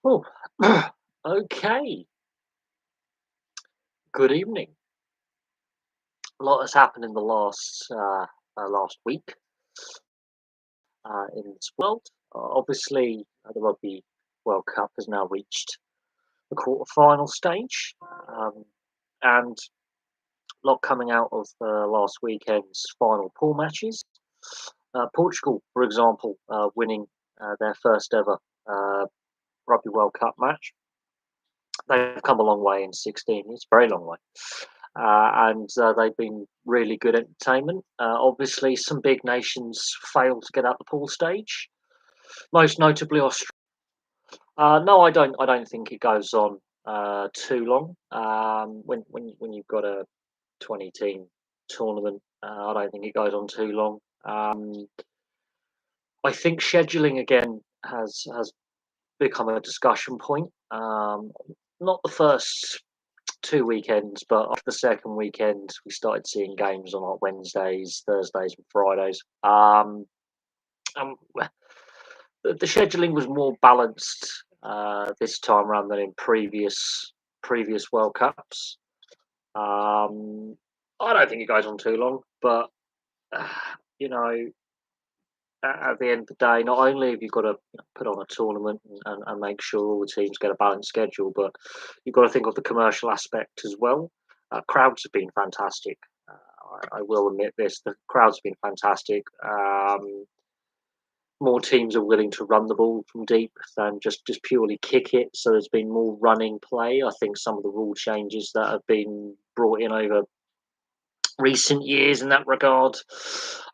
Oh, okay. Good evening. A lot has happened in the last week in this world. Obviously, the Rugby World Cup has now reached the quarter-final stage, um, and a lot coming out of last weekend's final pool matches. Portugal, for example, winning their first ever uh, Rugby World Cup match. They've come a long way in 16 years, very long way. And they've been really good entertainment. Obviously, some big nations failed to get out the pool stage, most notably Australia. No, I don't think it goes on too long. When you've got a 20-team tournament, I don't think it goes on too long. I think scheduling again has become a discussion point. Not the first two weekends, but after the second weekend, we started seeing games on like Wednesdays, Thursdays, and Fridays. The scheduling was more balanced this time around than in previous World Cups. I don't think it goes on too long, but uh, you know, at the end of the day, not only have you got to put on a tournament and make sure all the teams get a balanced schedule, but you've got to think of the commercial aspect as well. Crowds have been fantastic. I will admit this: the crowds have been fantastic. More teams are willing to run the ball from deep than just purely kick it. So there's been more running play. I think some of the rule changes that have been brought in over recent years in that regard,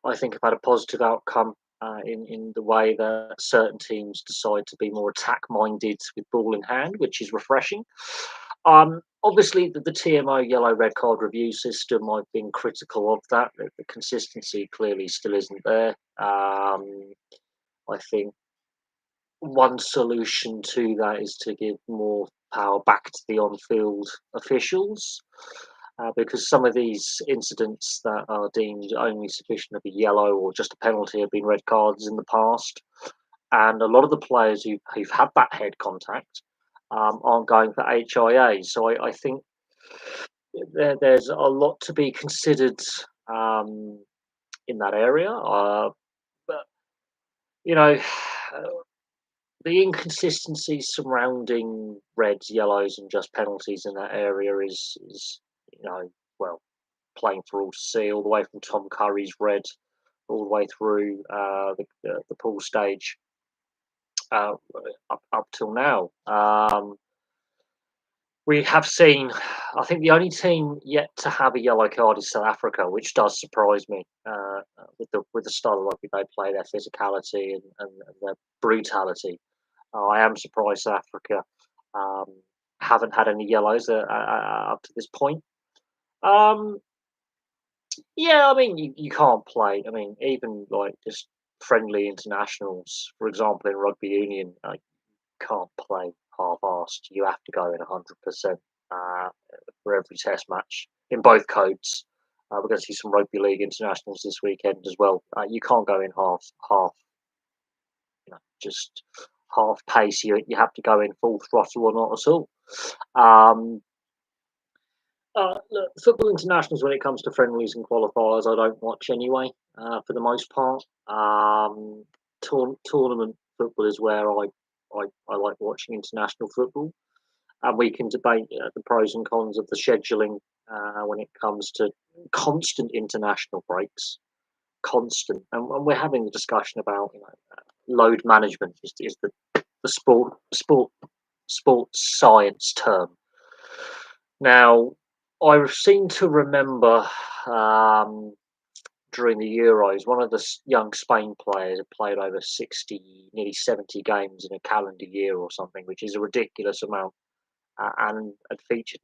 I think have had a positive outcome in the way that certain teams decide to be more attack minded with ball in hand, which is refreshing. Obviously, the TMO yellow red card review system, I've been critical of that. The consistency clearly still isn't there. I think one solution to that is to give more power back to the on field officials because some of these incidents that are deemed only sufficient of a yellow or just a penalty have been red cards in the past. And a lot of the players who've had that head contact aren't going for HIA. So I think there's a lot to be considered um, in that area. But, you know, the inconsistencies surrounding reds, yellows, and just penalties in that area is well, playing for all to see, all the way from Tom Curry's red all the way through the pool stage uh, up till now. We have seen, I think the only team yet to have a yellow card is South Africa, which does surprise me with the style of rugby they play, their physicality and their brutality. I am surprised South Africa um, haven't had any yellows up to this point. Um, yeah, I mean, you can't play. I mean, even like just friendly internationals, for example, in rugby union, can't play half-assed. You have to go in 100% for every test match in both codes. We're going to see some rugby league internationals this weekend as well. You can't go in half, just half pace. You have to go in full throttle or not at all. Um, Look, football internationals, when it comes to friendlies and qualifiers, I don't watch anyway, for the most part. Tournament football is where I like watching international football, and we can debate the pros and cons of the scheduling when it comes to constant international breaks, and we're having a discussion about load management is the sports science term. Now, I seem to remember um, during the Euros, one of the young Spain players had played over 60, nearly 70 games in a calendar year or something, which is a ridiculous amount, and had featured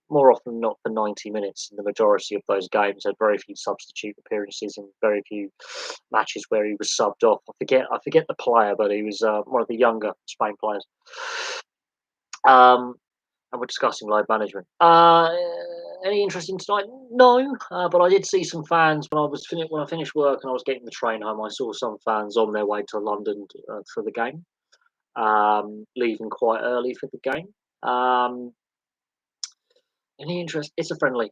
more often than not for 90 minutes in the majority of those games. Had very few substitute appearances and very few matches where he was subbed off. I forget the player, but he was one of the younger Spain players. Um, and we're discussing load management. Any interesting tonight? No, but I did see some fans when I finished work and I was getting the train home. I saw some fans on their way to London for the game. leaving quite early for the game. Um, any interest? It's a friendly.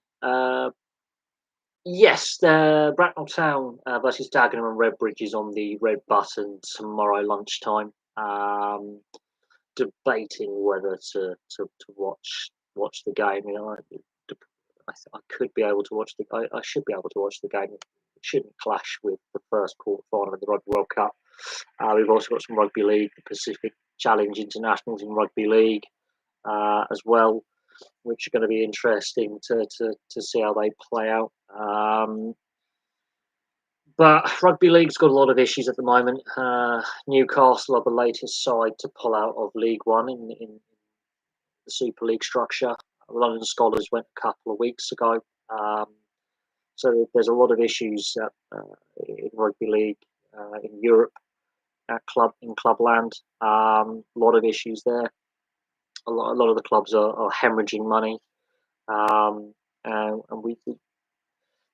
Yes, the Bracknell Town versus Dagenham and Redbridge is on the red button tomorrow lunchtime. Debating whether to watch the game. You know, I could be able to watch the. I should be able to watch the game. It shouldn't clash with the first quarter final of the Rugby World Cup. We've also got some rugby league, the Pacific Challenge internationals in rugby league as well, which are going to be interesting to see how they play out. But rugby league's got a lot of issues at the moment. Newcastle are the latest side to pull out of League One in the Super League structure. London Scholars went a couple of weeks ago. Um, so there's a lot of issues in rugby league in Europe at clubland. A lot of issues there. A lot of the clubs are hemorrhaging money, and the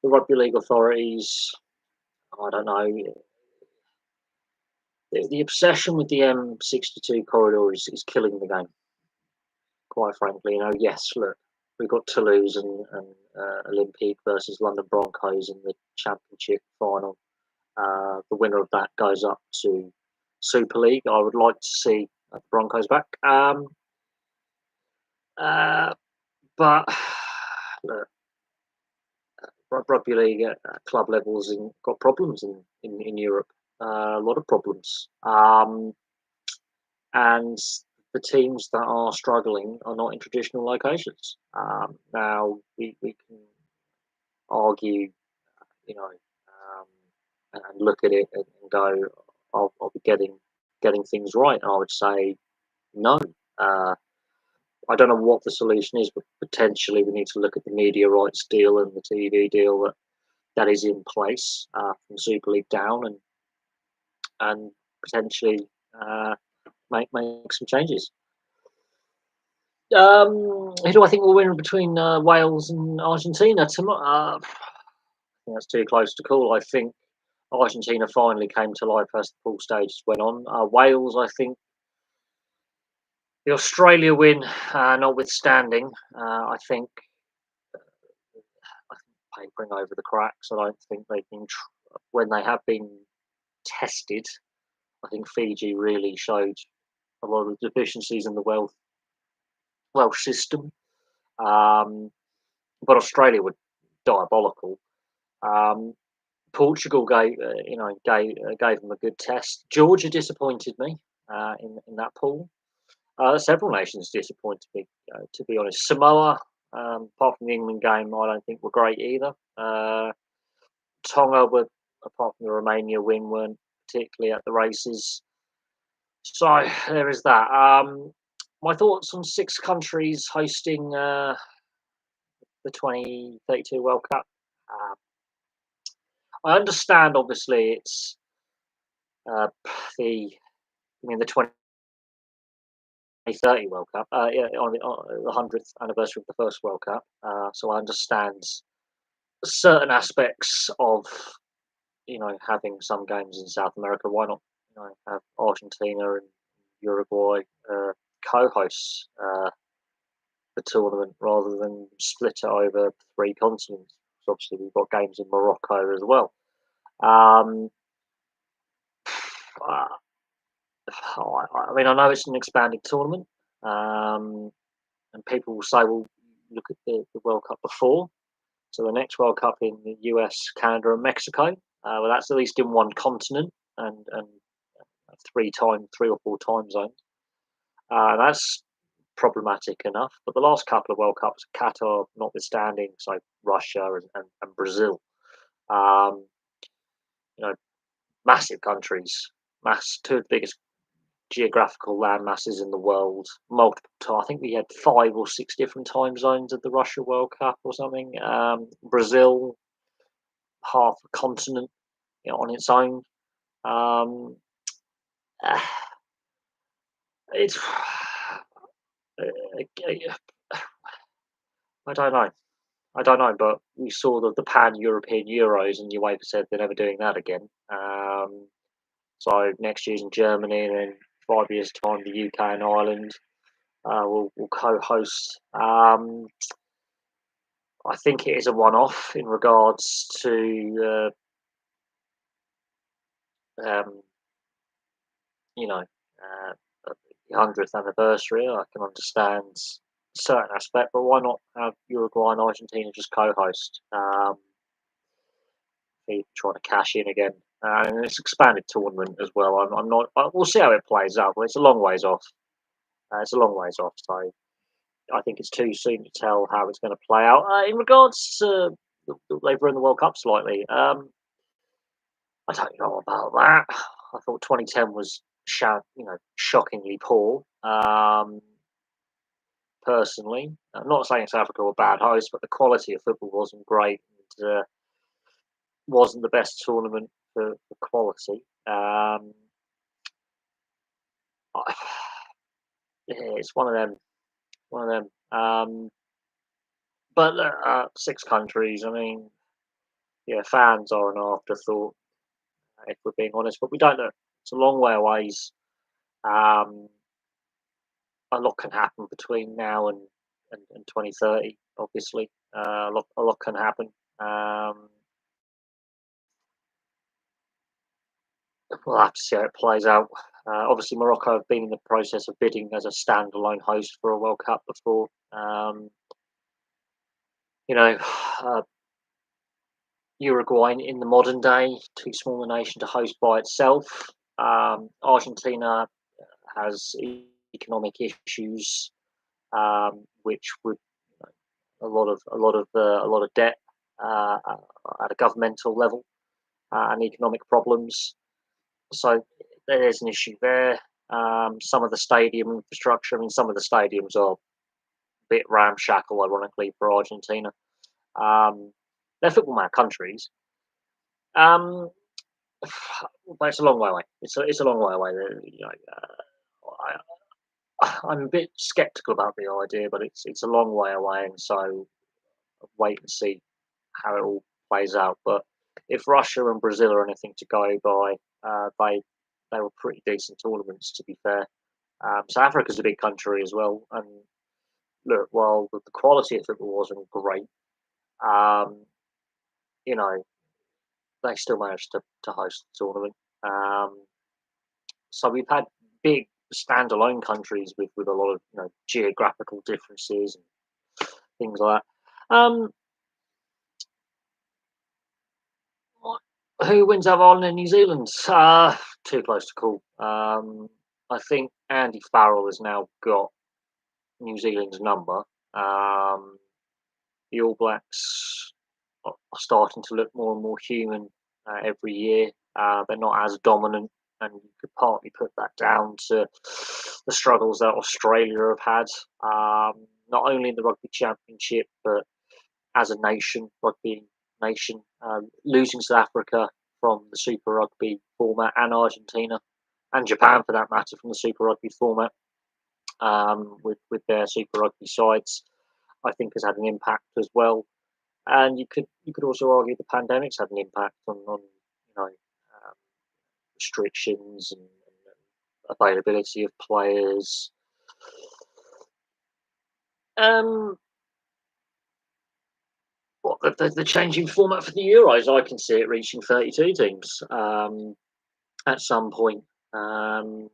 rugby league authorities. I don't know. The obsession with the M62 corridor is killing the game. Quite frankly, yes, look, we've got Toulouse and Olympique versus London Broncos in the Championship final. The winner of that goes up to Super League. I would like to see the Broncos back. But look, rugby league at club levels got problems in Europe. A lot of problems. And the teams that are struggling are not in traditional locations. Now we can argue, and look at it and go, I'll be getting things right. And I would say no. I don't know what the solution is, but potentially we need to look at the media rights deal and the TV deal that is in place from Super League down, and potentially make some changes. Who do I think will win between Wales and Argentina tomorrow? I think that's too close to call. I think Argentina finally came to life as the pool stages went on. Wales, I think the Australia win, notwithstanding, I think papering over the cracks. I don't think they've been when they have been tested. I think Fiji really showed a lot of deficiencies in the Welsh system. But Australia were diabolical. Portugal gave them a good test. Georgia disappointed me in that pool. Several nations disappointed me, to be honest. Samoa, apart from the England game, I don't think were great either. Tonga were, apart from the Romania win, weren't particularly at the races. So there is that. My thoughts on 6 countries hosting the 2032 World Cup. I understand, obviously, it's the 2030 World Cup, on the 100th anniversary of the first World Cup. So I understand certain aspects of having some games in South America. Why not have Argentina and Uruguay co-hosts the tournament rather than split it over 3 continents? So obviously we've got games in Morocco as well. Um, I know it's an expanded tournament, and people will say, "Well, look at the World Cup before." So the next World Cup in the US, Canada, and Mexico. Well, that's at least in one continent and 3 or 4 time zones. That's problematic enough. But the last couple of World Cups, Qatar notwithstanding, so Russia and Brazil, um, massive countries, 2 of the biggest geographical land masses in the world. Multiple, I think we had 5 or 6 different time zones at the Russia World Cup or something. Brazil, half a continent on its own. It's I don't know. I don't know, but we saw the pan-European Euros, and UEFA said they're never doing that again. So next year's in Germany, and then 5 years' time, the UK and Ireland will co-host. I think it is a one-off in regards to um, you know the 100th anniversary. I can understand a certain aspect, but why not have Uruguay and Argentina just co-host? People trying to cash in again, and it's expanded tournament as well. I'm not. We'll see how it plays out, but it's a long ways off. It's a long ways off, so I think it's too soon to tell how it's going to play out. In regards to they've run the World Cup slightly. I don't know about that. I thought 2010 was shockingly poor. Personally, I'm not saying South Africa were a bad host, but the quality of football wasn't great. And, wasn't the best tournament for quality. I, yeah, it's one of them. One of them. But six countries. I mean, yeah, fans are an afterthought, if we're being honest. But we don't know. It's a long way away. Um, a lot can happen between now and 2030. Obviously, a lot can happen. Um, we'll have to see how it plays out. Obviously, Morocco have been in the process of bidding as a standalone host for a World Cup before. You know, uh, Uruguay in the modern day, too small a nation to host by itself. Argentina has economic issues, which would a lot of debt at a governmental level and economic problems. So there's an issue there. Some of the stadium infrastructure. I mean, some of the stadiums are a bit ramshackle, ironically, for Argentina. Um, they're football mad countries, um, but it's a long way away. It's a long way away. I'm a bit skeptical about the idea, but it's a long way away, and so wait and see how it all plays out. But if Russia and Brazil are anything to go by, they were pretty decent tournaments, to be fair. South Africa's a big country as well, and look, while the quality of football wasn't great, um, you know, they still managed to host the tournament. Um, so we've had big standalone countries with a lot of geographical differences and things like that. Who wins over Ireland and New Zealand? Too close to call. I think Andy Farrell has now got New Zealand's number. The All Blacks are starting to look more and more human every year. They're not as dominant, and you could partly put that down to the struggles that Australia have had, not only in the Rugby Championship, but as a nation, rugby nation, losing South Africa from the Super Rugby format, and Argentina and Japan, for that matter, from the Super Rugby format, with their Super Rugby sides, I think has had an impact as well. And you could also argue the pandemic's had an impact on restrictions and availability of players. Um, what the changing format for the Euros? I can see it reaching 32 teams at some point. I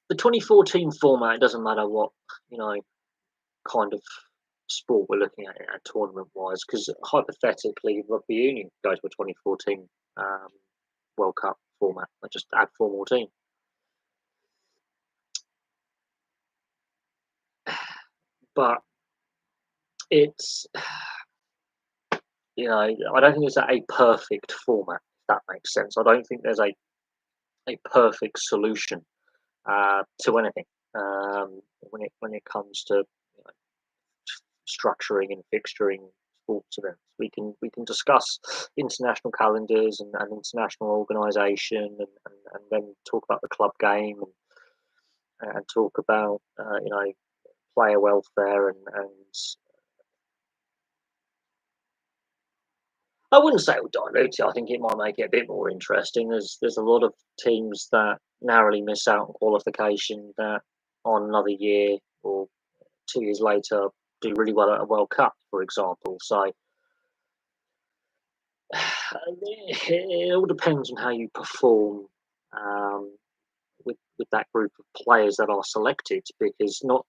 The 2014 format. It doesn't matter what you know kind of sport we're looking at tournament wise, because hypothetically, rugby union could go to a 2014 um, World Cup format. I just add four more teams. But it's I don't think it's a perfect format. If that makes sense. I don't think there's a perfect solution to anything when it comes to structuring and fixturing sports events. We can discuss international calendars and international organisation, and then talk about the club game, and talk about player welfare and I wouldn't say it would dilute it. I think it might make it a bit more interesting. There's a lot of teams that narrowly miss out on qualification that on another year or 2 years later do really well at a World Cup, for example. So it all depends on how you perform um, with that group of players that are selected, because not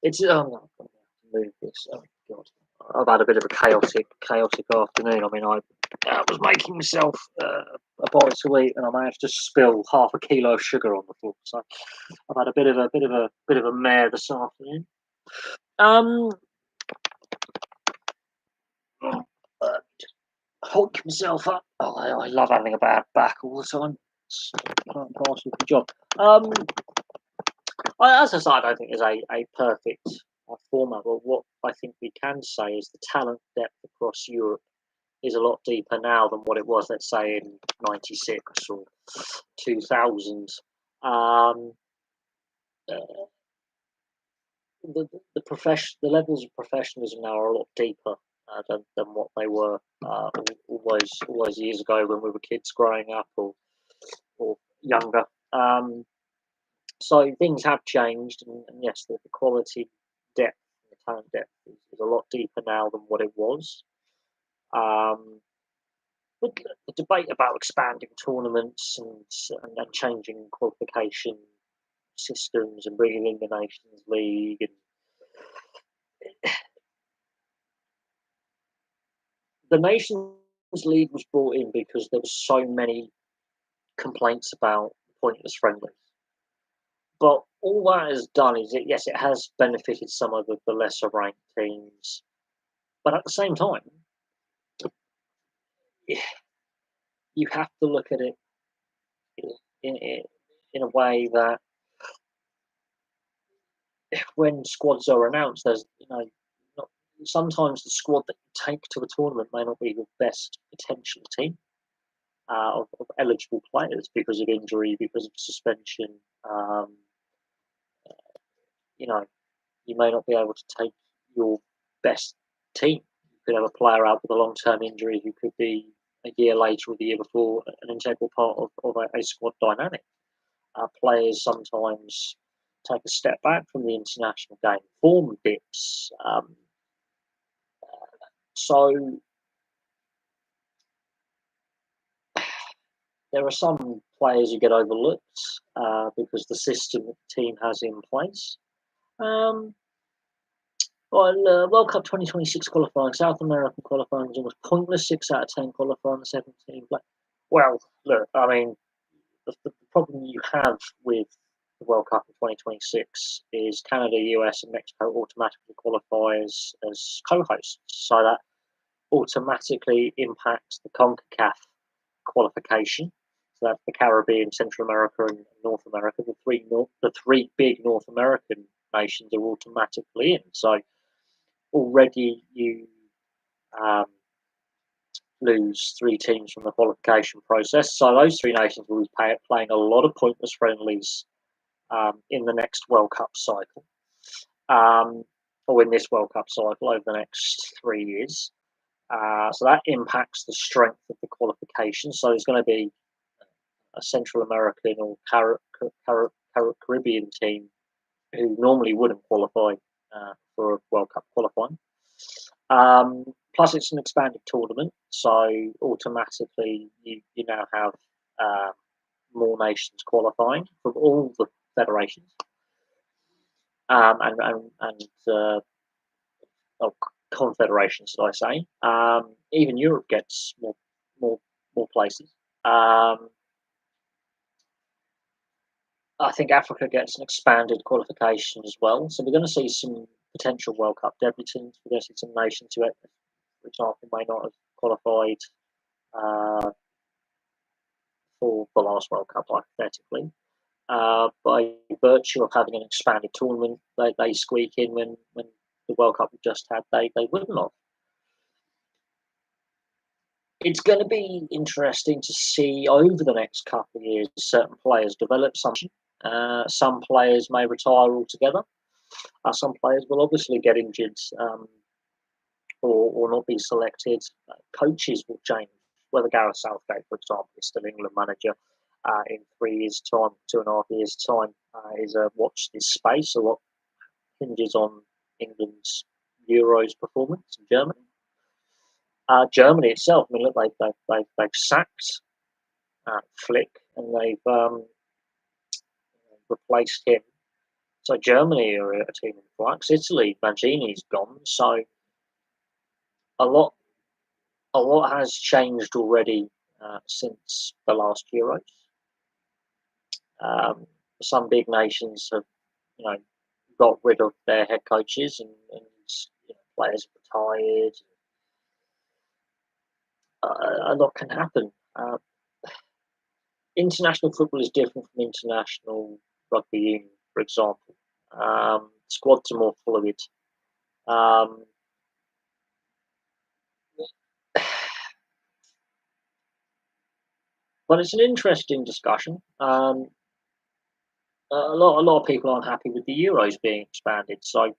it's no, I'm gonna move this. Oh God, I've had a bit of a chaotic afternoon. I mean, I was making myself a bite to eat, and I managed to spill half a kilo of sugar on the floor. So I've had a bit of a mare this afternoon. Um, uh, Hulk myself up. Oh, I love having a bad back all the time. It's part and parcel of the job. As I said, I don't think there's a perfect format, but what I think we can say is the talent depth across Europe is a lot deeper now than what it was, let's say, in '96 or 2000. Um, uh, the levels of professionalism now are a lot deeper than what they were all those years ago when we were kids growing up or younger. Um, so things have changed, and yes, the quality depth, the talent depth is a lot deeper now than what it was. Um, but the debate about expanding tournaments and changing qualification systems and bringing in the Nations League, and the Nations League was brought in because there were so many complaints about pointless friendlies. But all that has done is, yes, it has benefited some of the lesser ranked teams, but at the same time, you have to look at it in, in a way that when squads are announced, there's not, sometimes the squad that you take to a tournament may not be the best potential team of eligible players because of injury, because of suspension. Um, you know, you may not be able to take your best team. You could have a player out with a long-term injury who could be a year later or the year before an integral part of a squad dynamic. Players sometimes take a step back from the international game, form dips. So there are some players who get overlooked because the system that the team has in place. Um, World Cup 2026 qualifying, South American qualifying was almost pointless. 6 out of 10 qualifying, 17 play. Well, look, I mean, the problem you have with the World Cup in 2026 is Canada, US, and Mexico automatically qualify as co-hosts. So that automatically impacts the CONCACAF qualification. So that's the Caribbean, Central America, and North America. The three big North American nations are automatically in. So already you um, lose 3 teams from the qualification process. So those 3 nations will be playing a lot of pointless friendlies in the next World Cup cycle, or in this World Cup cycle over the next 3 years. So that impacts the strength of the qualification. So there's going to be a Central American or Caribbean team who normally wouldn't qualify for a World Cup qualifying. Plus, it's an expanded tournament, so automatically you now have more nations qualifying from all the federations, and oh, confederations, should I say? Even Europe gets more more places. I think Africa gets an expanded qualification as well. So we're going to see some potential World Cup debutants. We're going to see some nations who, for example, may not have qualified uh, for the last World Cup, hypothetically. By virtue of having an expanded tournament, they squeak in when the World Cup we just had, they wouldn't have. It's going to be interesting to see over the next couple of years certain players develop something. Some players may retire altogether. Some players will obviously get injured or not be selected. Coaches will change. Whether Gareth Southgate, for example, is still England manager in 3 years' time, 2.5 years' time, is a watch this space. A lot hinges on England's Euros performance in Germany. Germany itself, I mean, look, they've sacked Flick and they've replaced him. So Germany are a team in flux. Italy, Mancini's gone. So a lot has changed already since the last Euros. Some big nations have, got rid of their head coaches and players retired. A lot can happen. International football is different from international rugby union, for example. Squads are more fluid. But it's an interesting discussion. A lot of people aren't happy with the Euros being expanded. So,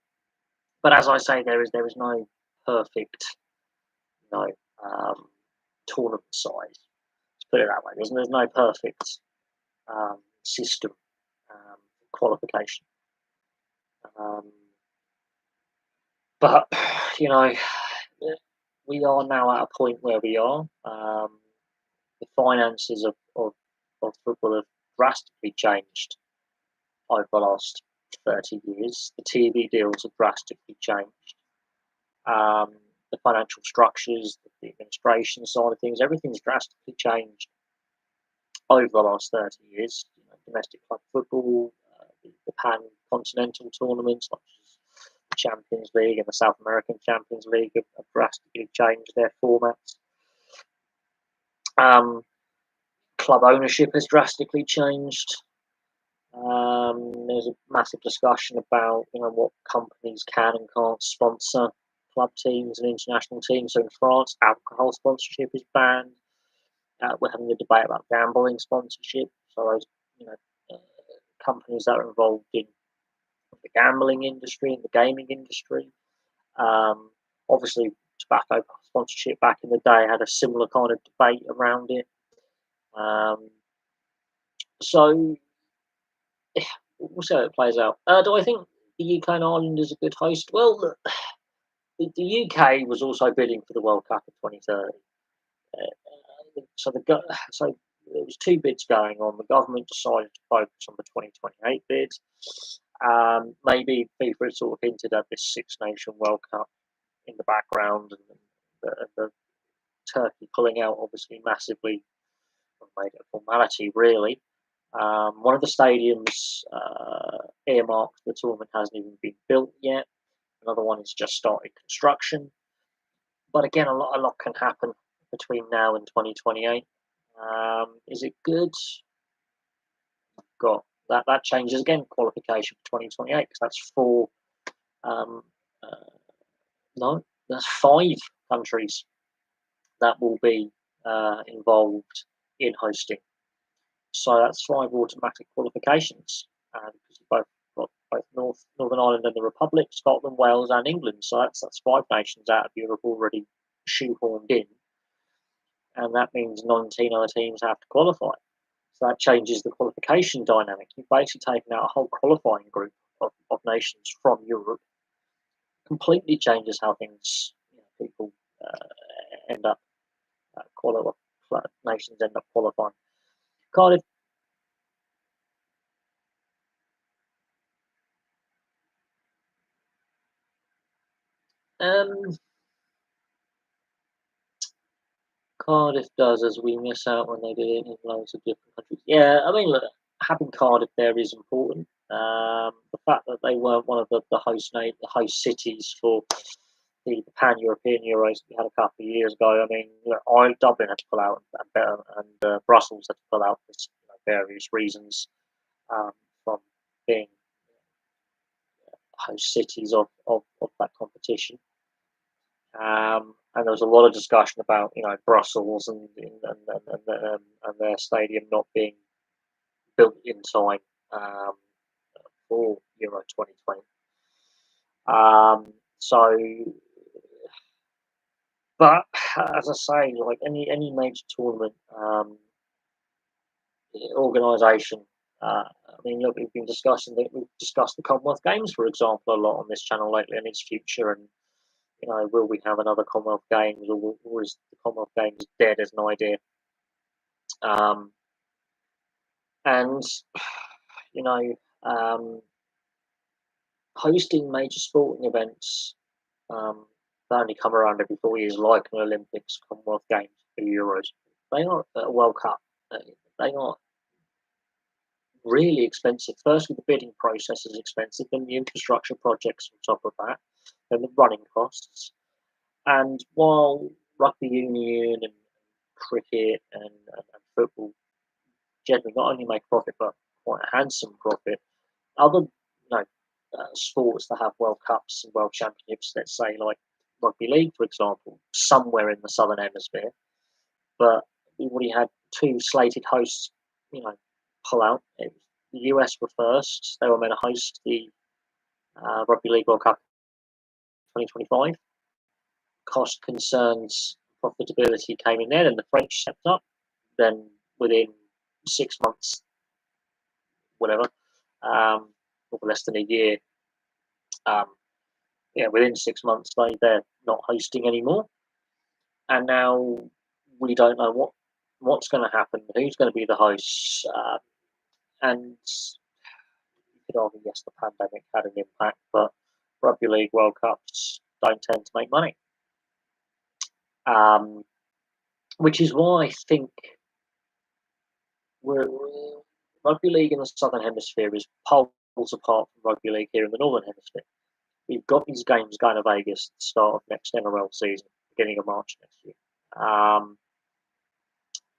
but as I say, there is no perfect, you know, tournament size. Let's put it that way. There's no perfect system qualification. But we are now at a point where we are. The finances of football have drastically changed over the last 30 years. The TV deals have drastically changed. The financial structures, the administration side of things, everything's drastically changed over the last 30 years. Domestic club football, the pan-continental tournaments, such as the Champions League and the South American Champions League, have drastically changed their formats. Club ownership has drastically changed. There's a massive discussion about what companies can and can't sponsor club teams and international teams. So in France, alcohol sponsorship is banned. We're having a debate about gambling sponsorship. So those companies that are involved in the gambling industry and the gaming industry. Obviously, tobacco sponsorship back in the day had a similar kind of debate around it. So we'll see how it plays out. Do I think the UK and Ireland is a good host? Well, look, the UK was also bidding for the World Cup in 2030. So there was two bids going on. The government decided to focus on the 2028 bid. Maybe FIFA had sort of hinted at this Six Nation World Cup in the background, and the Turkey pulling out obviously massively made it a formality, really. One of the stadiums earmarked for the tournament hasn't even been built yet. Another one has just started construction. But again, a lot can happen between now and 2028. Is it good? Got that changes again qualification for 2028 because that's four. No, that's 5 countries that will be involved in hosting. So that's 5 automatic qualifications because you've got both Northern Ireland and the Republic, Scotland, Wales, and England. So that's 5 nations out of Europe already shoehorned in, and that means 19 other teams have to qualify. So that changes the qualification dynamic. You've basically taken out a whole qualifying group of nations from Europe. Completely changes how things people end up nations end up qualifying. Cardiff. Cardiff does, as we miss out when they did it in loads of different countries. Yeah, I mean, look, having Cardiff there is important. The fact that they weren't one of the host cities for the pan-European Euros we had a couple of years ago. I mean, Dublin had to pull out, and Brussels had to pull out for various reasons from being host cities of that competition. And there was a lot of discussion about Brussels and their stadium not being built in time for Euro 2020. So But as I say, like any major tournament organisation, I mean, look, we've discussed the Commonwealth Games, for example, a lot on this channel lately and its future, and will we have another Commonwealth Games, or is the Commonwealth Games dead as an idea? Um, and you know, um, hosting major sporting events, they only come around every 4 years, like an Olympics, Commonwealth Games, the Euros. They are a World Cup. They are really expensive. Firstly, the bidding process is expensive, then the infrastructure projects on top of that, then the running costs. And while rugby union and cricket and football generally not only make profit but quite a handsome profit, other sports that have World Cups and World Championships, let's say like rugby league, for example, somewhere in the southern hemisphere, but we already had two slated hosts, pull out. The US were first; they were meant to host the Rugby League World Cup 2025. Cost concerns, profitability came in there, and the French stepped up. Then within 6 months, whatever, or less than a year, um, within 6 months they're not hosting anymore, and now we don't know what's going to happen, who's going to be the hosts, and you could argue yes, the pandemic had an impact, but rugby league World Cups don't tend to make money, which is why I think we're rugby league in the southern hemisphere is poles apart from rugby league here in the northern hemisphere. We've got these games going to Vegas at the start of next NRL season, beginning of March next year.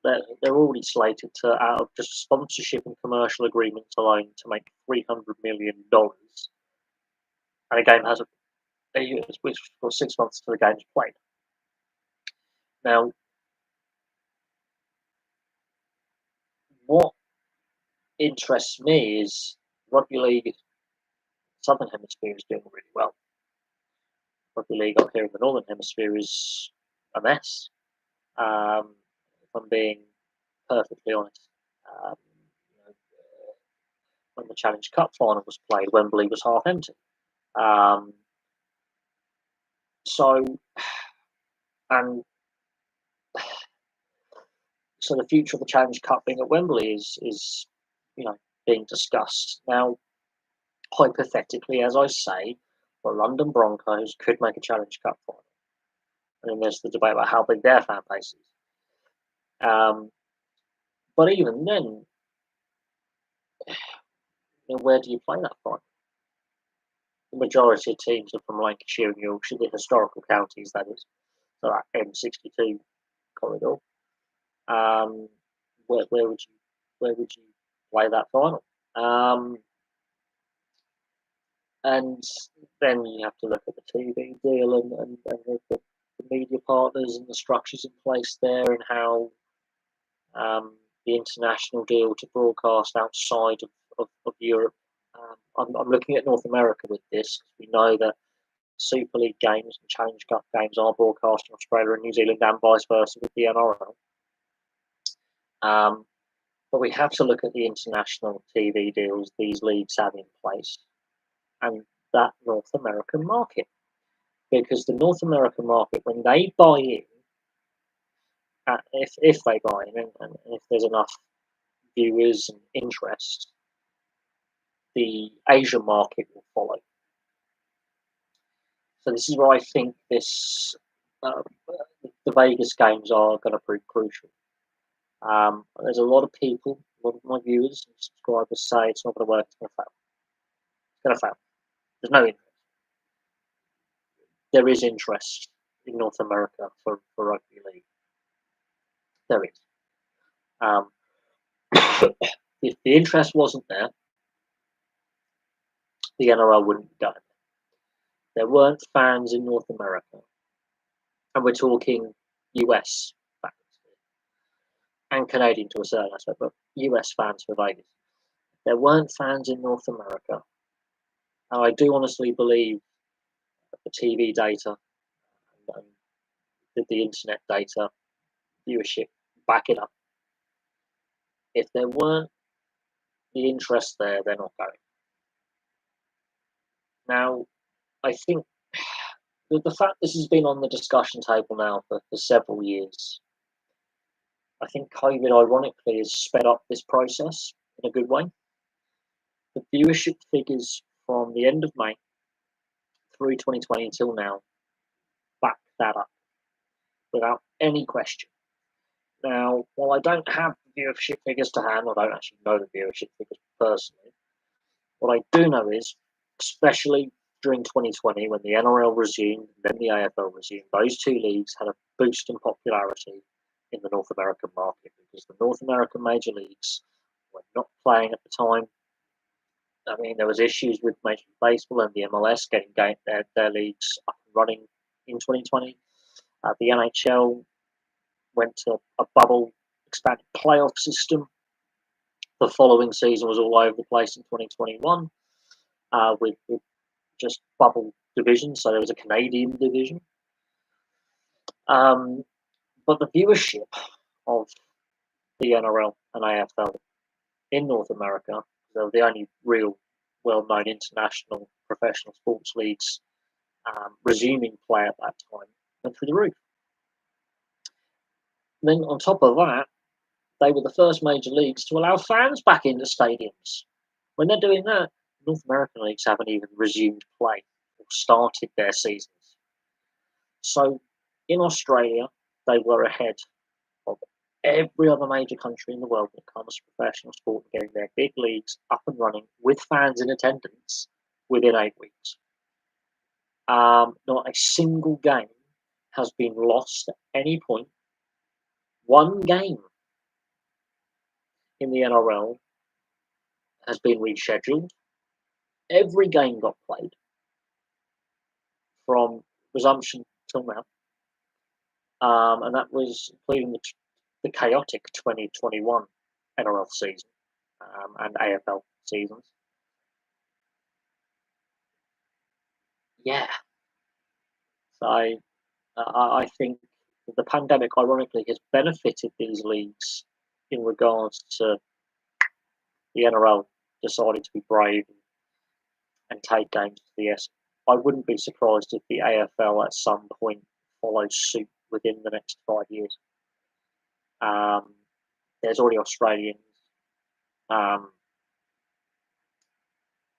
They're already slated to, out of just sponsorship and commercial agreements alone, to make $300 million. And the game has which for 6 months to the game's played. Now, what interests me is rugby league southern hemisphere is doing really well. Rugby league up here in the northern hemisphere is a mess. If I'm being perfectly honest, um, when the Challenge Cup final was played, Wembley was half empty. So, and so the future of the Challenge Cup being at Wembley is being discussed now. Hypothetically, as I say, the London Broncos could make a Challenge Cup final, and then there's the debate about how big their fan base is. But even then, where do you play that final? The majority of teams are from Lancashire and Yorkshire, the historical counties, that is, so that M62 corridor. Where would you play that final? And then you have to look at the TV deal and the media partners and the structures in place there, and how the international deal to broadcast outside of Europe. I'm looking at North America with this. We know that Super League games and Challenge Cup games are broadcast in Australia and New Zealand, and vice versa with the NRL. But we have to look at the international TV deals these leagues have in place, and that North American market. Because the North American market, when they buy in, if they buy in, and if there's enough viewers and interest, the Asian market will follow. So this is where I think the Vegas games are going to prove crucial. There's a lot of people, a lot of my viewers and subscribers say it's not going to work, it's going to fail. It's going to fail. There's no interest. There is interest in North America for rugby league. There is. If the interest wasn't there, the NRL wouldn't be done. There weren't fans in North America, and we're talking US fans and Canadian to a certain aspect, but US fans for Vegas. There weren't fans in North America, and I do honestly believe that the TV data and Did the internet data viewership back it up? If there weren't the interest there, they're not going. Now, I think the fact this has been on the discussion table now for several years, I think COVID, ironically, has sped up this process in a good way. The viewership figures from the end of May through 2020 until now back that up without any question. Now, while I don't have the viewership figures to hand, I don't actually know the viewership figures personally, what I do know is, especially during 2020 when the NRL resumed and then the AFL resumed, those two leagues had a boost in popularity in the North American market because the North American major leagues were not playing at the time. I mean, there was issues with Major League Baseball and the MLS getting their leagues up and running in 2020. The NHL went to a bubble expanded playoff system. The following season was all over the place in 2021 with just bubble divisions. So there was a Canadian division. But the viewership of the NRL and AFL in North America, they're the only real well-known international professional sports leagues resuming play at that time, went through the roof. Then on top of that, they were the first major leagues to allow fans back into stadiums. When they're doing that, North American leagues haven't even resumed play or started their seasons. So in Australia, they were ahead of every other major country in the world when it comes to professional sport and getting their big leagues up and running with fans in attendance within 8 weeks. Not a single game has been lost at any point. One game in the NRL has been rescheduled. Every game got played from resumption till now. And that was including the chaotic 2021 NRL season and AFL seasons. Yeah. So I think the pandemic, ironically, has benefited these leagues in regards to the NRL deciding to be brave and take games to the S. I wouldn't be surprised if the AFL at some point follows suit within the next 5 years. There's already Australians.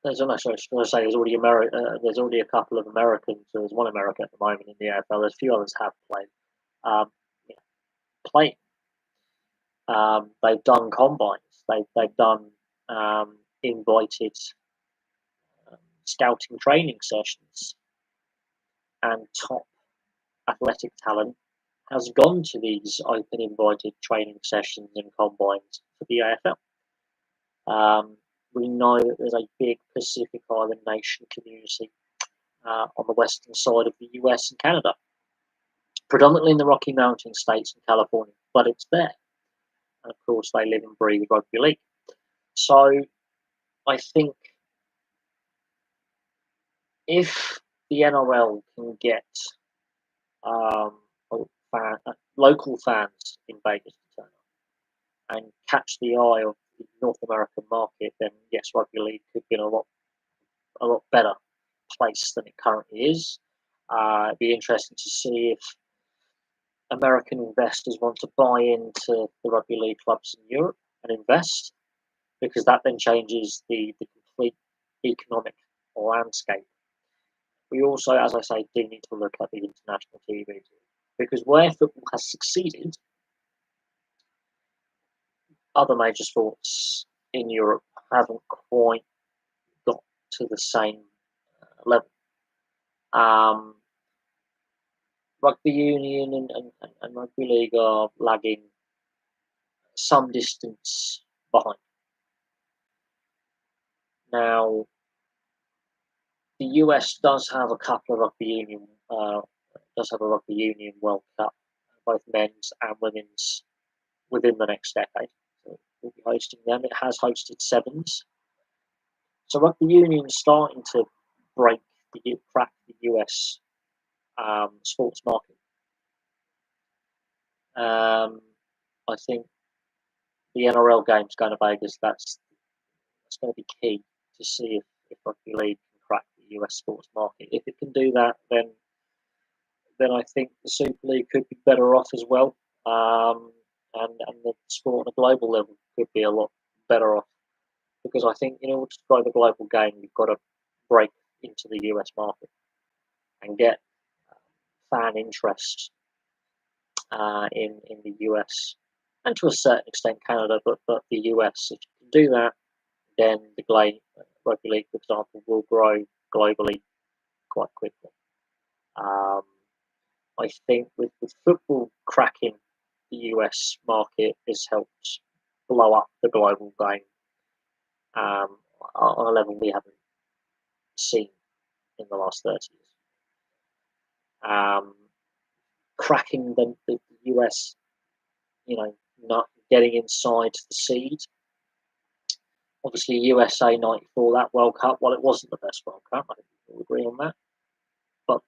There's already there's already a couple of Americans. There's one American at the moment in the AFL. There's a few others have played. Playing. They've done combines. They've done invited scouting training sessions, and top athletic talent has gone to these open invited training sessions and combines for the AFL. We know that there's a big Pacific Island nation community on the western side of the US and Canada, predominantly in the Rocky Mountain states and California, but it's there. And of course, they live and breathe rugby league. So I think if the NRL can get local fans in Vegas to turn up and catch the eye of the North American market, then yes, rugby league could be in a lot better place than it currently is. It'd be interesting to see if American investors want to buy into the rugby league clubs in Europe and invest, because that then changes the complete economic landscape. We also, as I say, do need to look at the international TV deal, because where football has succeeded, other major sports in Europe haven't quite got to the same level. Rugby union and rugby league are lagging some distance behind. Now, the US does have a couple of rugby union World Cup, both men's and women's, within the next decade. So we'll be hosting them. It has hosted sevens. So rugby union is starting to crack the US sports market. I think the NRL games going to Vegas, that's going to be key to see if rugby league can crack the US sports market. If it can do that, then I think the Super League could be better off as well, and the sport on a global level could be a lot better off, because I think in order to grow the global game, you've got to break into the US market and get fan interest in the US, and to a certain extent Canada, but the US. If you can do that, then the rugby league, for example, will grow globally quite quickly. I think with football cracking the US market has helped blow up the global game on a level we haven't seen in the last 30 years. Cracking the US, not getting inside the seed. Obviously, USA '94, that World Cup, well, it wasn't the best World Cup. I think we'll agree on that. But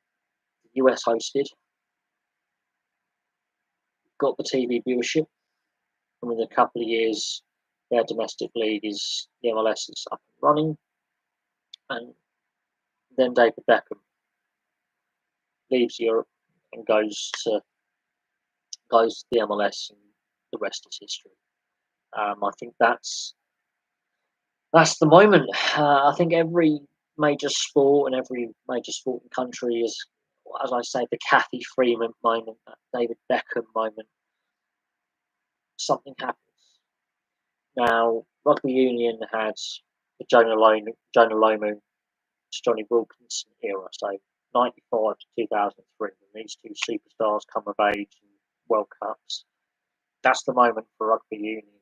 the US hosted, got the TV viewership. And within a couple of years, their domestic league the MLS is up and running. And then David Beckham leaves Europe and goes to the MLS, and the rest is history. I think that's the moment. I think every major sport and every major sporting country is, as I say, the Kathy Freeman moment, that David Beckham moment. Something happens. Now, rugby union had the Jonah Lomu, Johnny Wilkinson era, so 95 to 2003, when these two superstars come of age in World Cups. That's the moment for rugby union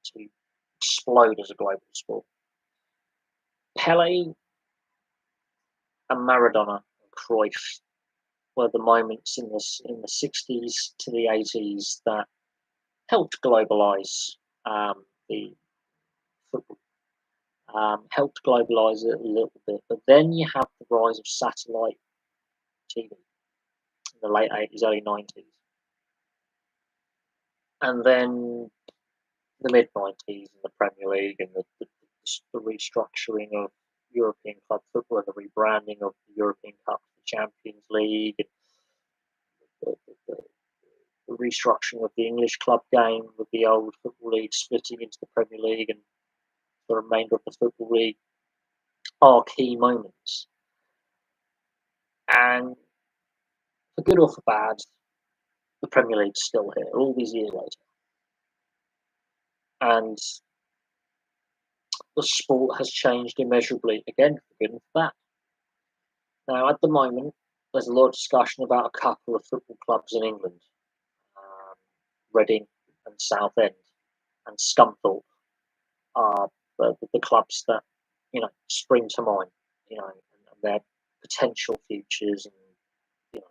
to explode as a global sport. Pele and Maradona and Cruyff were the moments in the 60s to the 80s that helped globalise the football, helped globalise it a little bit. But then you have the rise of satellite TV in the late 80s, early 90s. And then the mid 90s and the Premier League and the restructuring of European club football and the rebranding of the European Cup, the Champions League, and the restructuring of the English club game with the old Football League splitting into the Premier League and the remainder of the Football League are key moments. And for good or for bad, the Premier League's still here all these years later. And the sport has changed immeasurably, again, for good and for bad. Now, at the moment, there's a lot of discussion about a couple of football clubs in England, Reading and Southend and Scunthorpe are the clubs that spring to mind, and their potential futures, and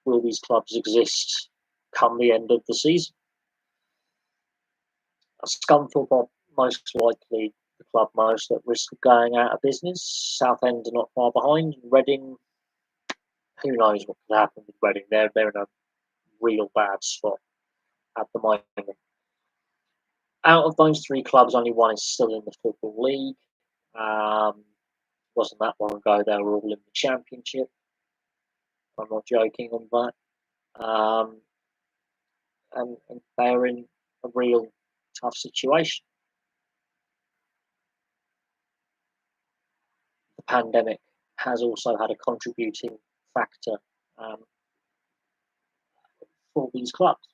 will these clubs exist come the end of the season? Scunthorpe are most likely the club most at risk of going out of business. Southend are not far behind. Reading, who knows what could happen with Reading? They're in a real bad spot at the moment. Out of those three clubs, only one is still in the Football League. Wasn't that long ago they were all in the Championship. I'm not joking on that. And they're in a real tough situation. The pandemic has also had a contributing factor for these clubs.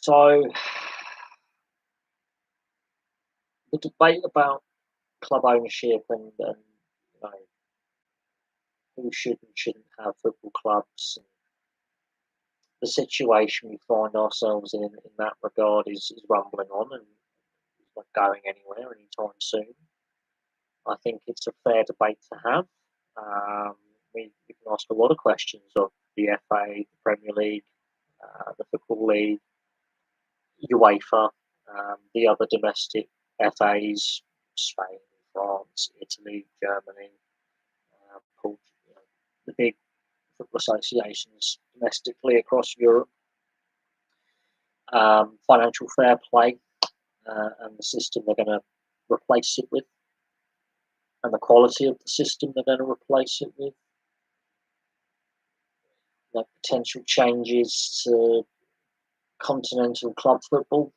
So the debate about club ownership and who should and shouldn't have football clubs, and the situation we find ourselves in that regard is rumbling on, and it's not going anywhere anytime soon. I think it's a fair debate to have. We can ask a lot of questions of the FA, the Premier League, the Football League, UEFA, the other domestic FAs, Spain, France, Italy, Germany, example, the big football associations domestically across Europe, financial fair play, and the system they're going to replace it with, and the quality of the system they're going to replace it with, potential changes to continental club football.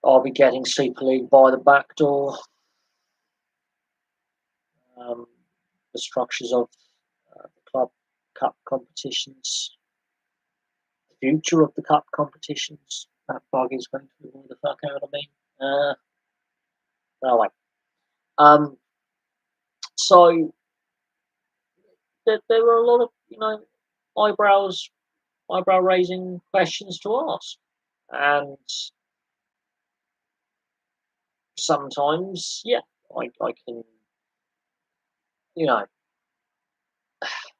Are we getting Super League by the back door? The structures of the club cup competitions, the future of the cup competitions. That bug is going to annoy the fuck out of me. Anyway, so there were a lot of eyebrow raising questions to ask, and sometimes, I can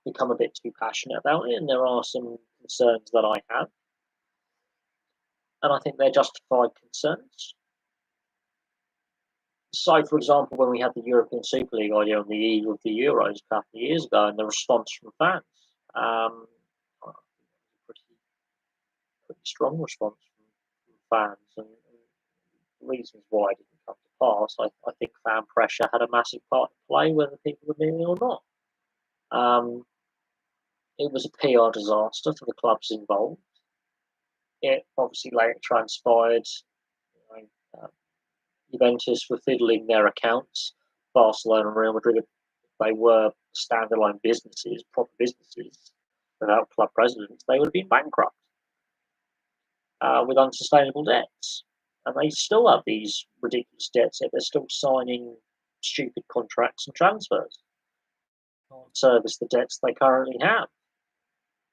become a bit too passionate about it, and there are some concerns that I have, and I think they're justified concerns. So, for example, when we had the European Super League idea on the eve of the Euros a couple of years ago, and the response from fans, pretty strong response from fans, and reasons why it didn't come to pass. I think fan pressure had a massive part to play, whether people were meaning or not. It was a PR disaster for the clubs involved. It obviously later transpired. Juventus were fiddling their accounts. Barcelona and Real Madrid, they were standalone businesses, proper businesses, without club presidents. They would have been bankrupt with unsustainable debts. And they still have these ridiculous debts, yet they're still signing stupid contracts and transfers. Can't service the debts they currently have.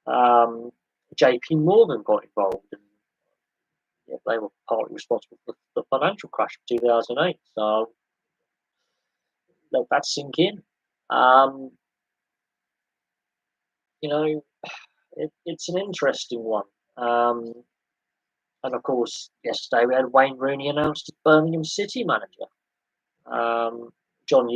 JP Morgan got involved, and they were partly responsible for the financial crash of 2008. So let that sink in. It's an interesting one. And of course, yesterday we had Wayne Rooney announced as Birmingham City manager. John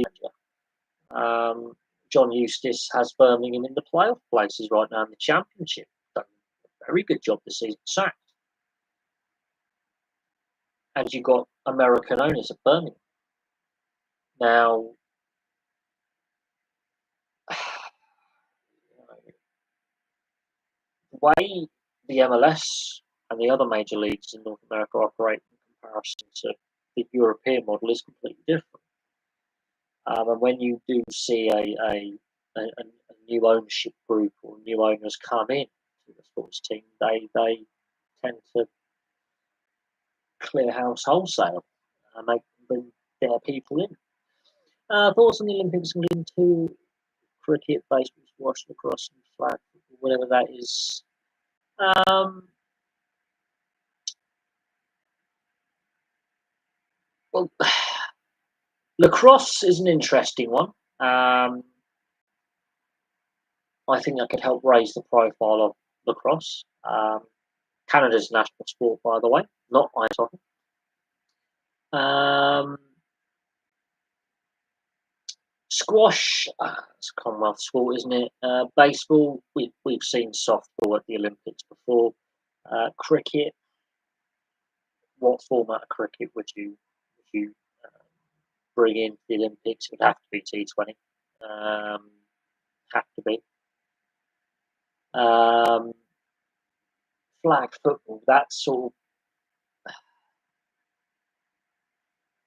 Eustace has Birmingham in the playoff places right now in the Championship. Done a very good job this season, sacked. And you've got American owners at Birmingham. Now, the way the MLS and the other major leagues in North America operate in comparison to the European model is completely different. And when you do see a new ownership group or new owners come in to the sports team, they tend to clear house wholesale and make them bring their people in. Thoughts on the Olympics including two cricket, baseball, squash, lacrosse, and flag, whatever that is. Well, lacrosse is an interesting one. I think that could help raise the profile of lacrosse. Canada's national sport, by the way, not ice hockey. Squash, it's a Commonwealth sport, isn't it? Baseball, we've seen softball at the Olympics before. Cricket, what format of cricket would you bring into the Olympics? It would have to be T20. Have to be. Flag football, that's sort of.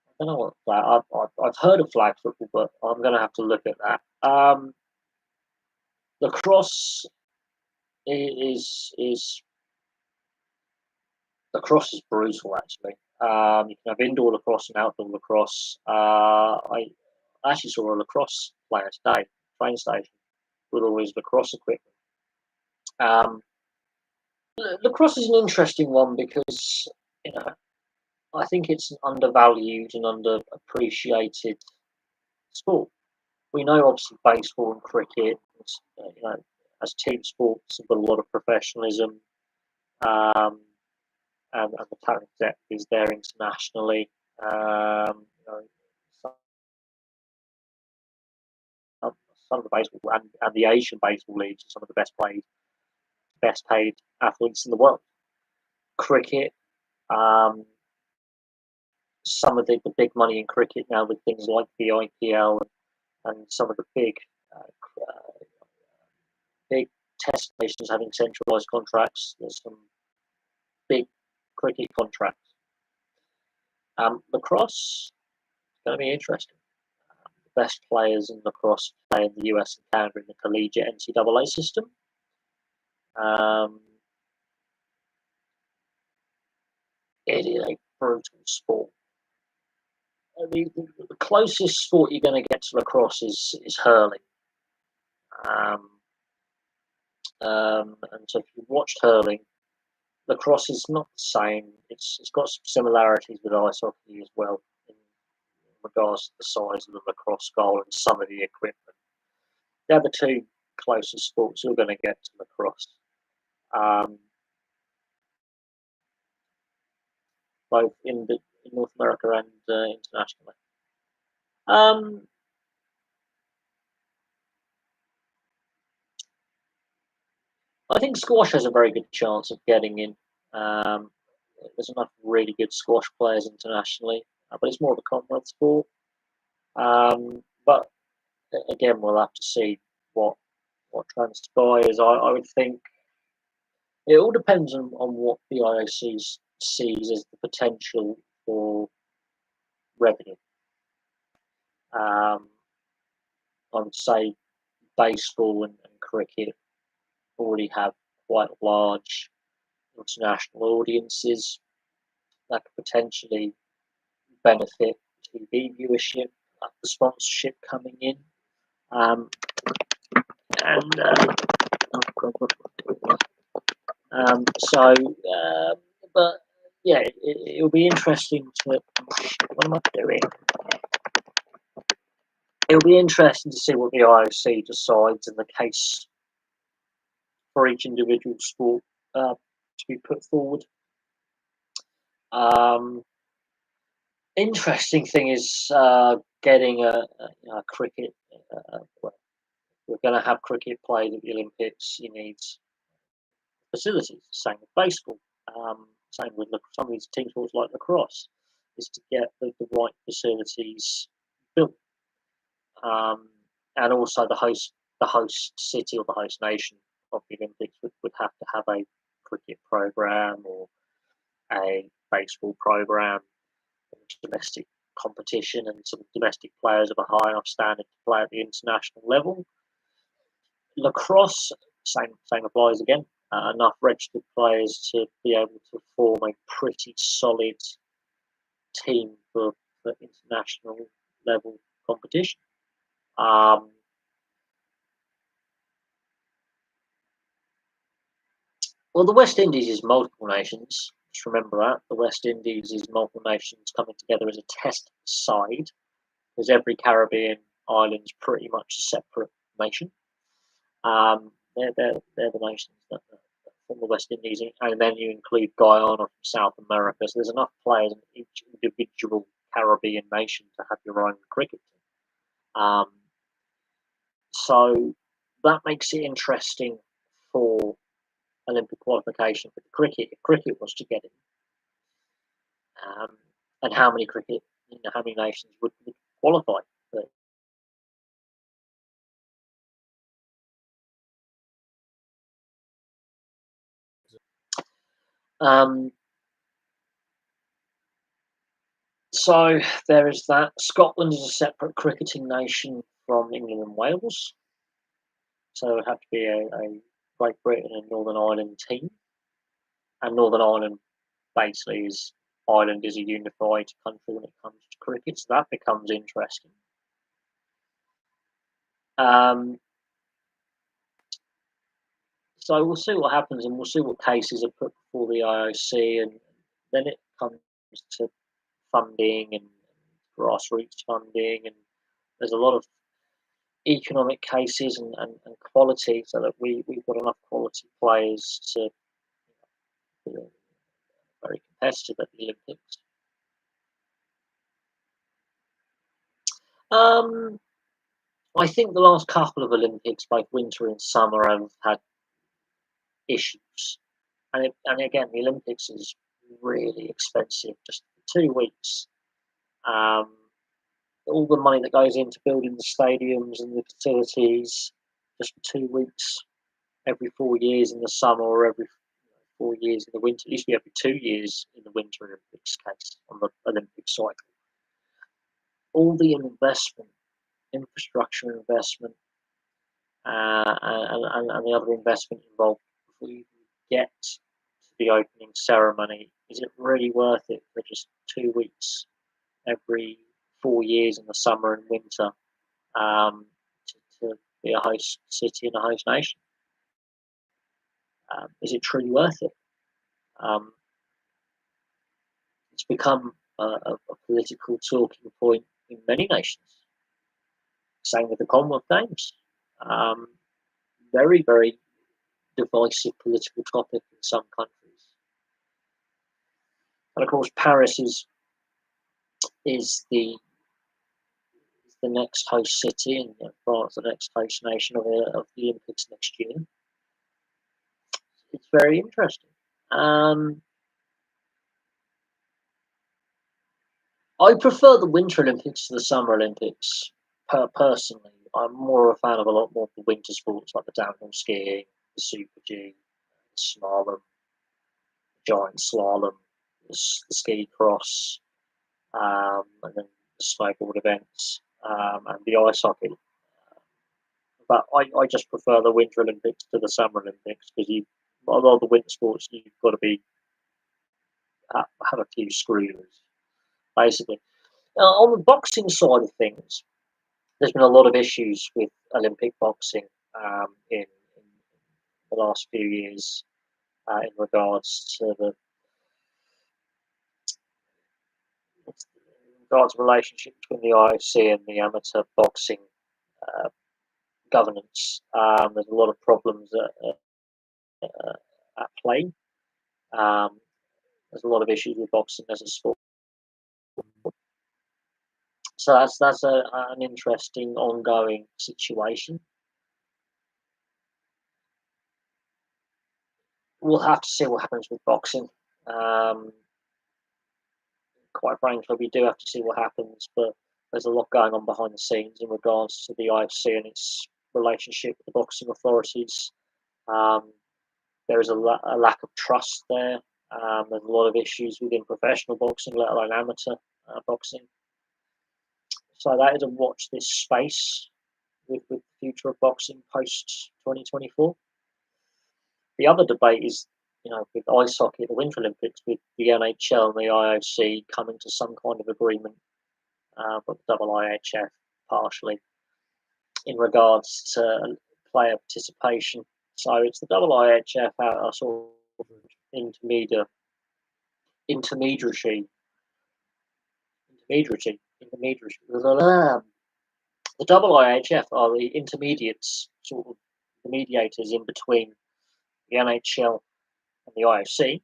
I don't know what flag. I've heard of flag football, but I'm going to have to look at that. Lacrosse is brutal, actually. You can have indoor lacrosse and outdoor lacrosse. I actually saw a lacrosse player today, train station, with all his lacrosse equipment. Lacrosse is an interesting one because I think it's an undervalued and underappreciated sport. We know obviously baseball and cricket, as team sports, have got a lot of professionalism, and the talent depth is there internationally. some of the baseball and the Asian baseball leagues are some of the best paid athletes in the world. Cricket, um, some of the big money in cricket now with things like the IPL and some of the big test nations having centralised contracts. There's some big cricket contracts. Lacrosse is going to be interesting. The best players in lacrosse play in the US and Canada in the collegiate NCAA system. It is a brutal sport. I mean, the closest sport you're going to get to lacrosse is hurling. And so if you've watched hurling, lacrosse is not the same. It's got some similarities with ice hockey as well in regards to the size of the lacrosse goal and some of the equipment. They're the two closest sports you're going to get to lacrosse, both in North America and internationally. I think squash has a very good chance of getting in. There's enough really good squash players internationally, but it's more of a Commonwealth sport. But again, we'll have to see what transpires. I would think it all depends on what the IOC sees as the potential for revenue. I would say baseball and cricket already have quite large international audiences that could potentially benefit TV viewership, the sponsorship coming in, but yeah, it'll be interesting to. What am I doing? It'll be interesting to see what the IOC decides in the case for each individual sport to be put forward. Interesting thing is getting a cricket. We're going to have cricket played at the Olympics. You need facilities. Same with baseball. Same with some of these team sports like lacrosse. Is to get the right facilities built, and also the host city or the host nation of the Olympics would have to have a cricket program or a baseball program, domestic competition, and some domestic players of a high enough standard to play at the international level. Lacrosse, same applies again. Enough registered players to be able to form a pretty solid team for international level competition. Well, the West Indies is multiple nations. Just remember that. The West Indies is multiple nations coming together as a test side, because every Caribbean island is pretty much a separate nation. They're the nations that from the West Indies, and then you include Guyana from South America. So there's enough players in each individual Caribbean nation to have your own cricket team. So that makes it interesting for Olympic qualification for the cricket. If cricket was to get in, and how many nations would qualify? So there is that. Scotland is a separate cricketing nation from England and Wales. So it would have to be a Great Britain and Northern Ireland team. And Northern Ireland basically Ireland is a unified country when it comes to cricket. So that becomes interesting. So we'll see what happens, and we'll see what cases are put before the IOC, and then it comes to funding and grassroots funding, and there's a lot of economic cases and quality, so that we've got enough quality players to be very competitive at the Olympics. I think the last couple of Olympics, both winter and summer, have had issues. And again, the Olympics is really expensive. Just 2 weeks. Um, all the money that goes into building the stadiums and the facilities, just for 2 weeks every 4 years in the summer, or every 4 years in the winter. It used to be every 2 years in the Winter Olympics case on the Olympic cycle. All the investment, infrastructure investment, and the other investment involved before you get to the opening ceremony, is it really worth it for just 2 weeks every 4 years in the summer and winter, to be a host city and a host nation? Is it truly worth it? Um, it's become a political talking point in many nations. Same with the Commonwealth Games. Um, very, very divisive political topic in some countries. And of course, Paris is the next host city, and France the next host nation of the Olympics next year. It's very interesting. I prefer the Winter Olympics to the Summer Olympics. Personally, I'm more a fan of a lot more of the winter sports like the downhill skiing, the Super G, the slalom, the giant slalom, the ski cross, and then the snowboard events, and the ice hockey. But I just prefer the Winter Olympics to the Summer Olympics, because a lot of the winter sports you've got to be have a few screws basically. On the boxing side of things, there's been a lot of issues with Olympic boxing in the last few years, in regards to the relationship between the IOC and the amateur boxing uh, governance. There's a lot of problems at play. Um, there's a lot of issues with boxing as a sport. So that's an interesting ongoing situation. We'll have to see what happens with boxing. Um, Quite frankly, we do have to see what happens, but there's a lot going on behind the scenes in regards to the IFC and its relationship with the boxing authorities. Um, there is a lack of trust there. There's a lot of issues within professional boxing, let alone amateur boxing. So that is a watch this space with the future of boxing post 2024. The other debate is, with ice hockey at the Winter Olympics, with the NHL and the IOC coming to some kind of agreement, but the IIHF partially, in regards to player participation. So it's the IIHF out a sort of intermediary, intermediary, intermediary. The IIHF are the intermediates, sort of the mediators in between the NHL and the IOC.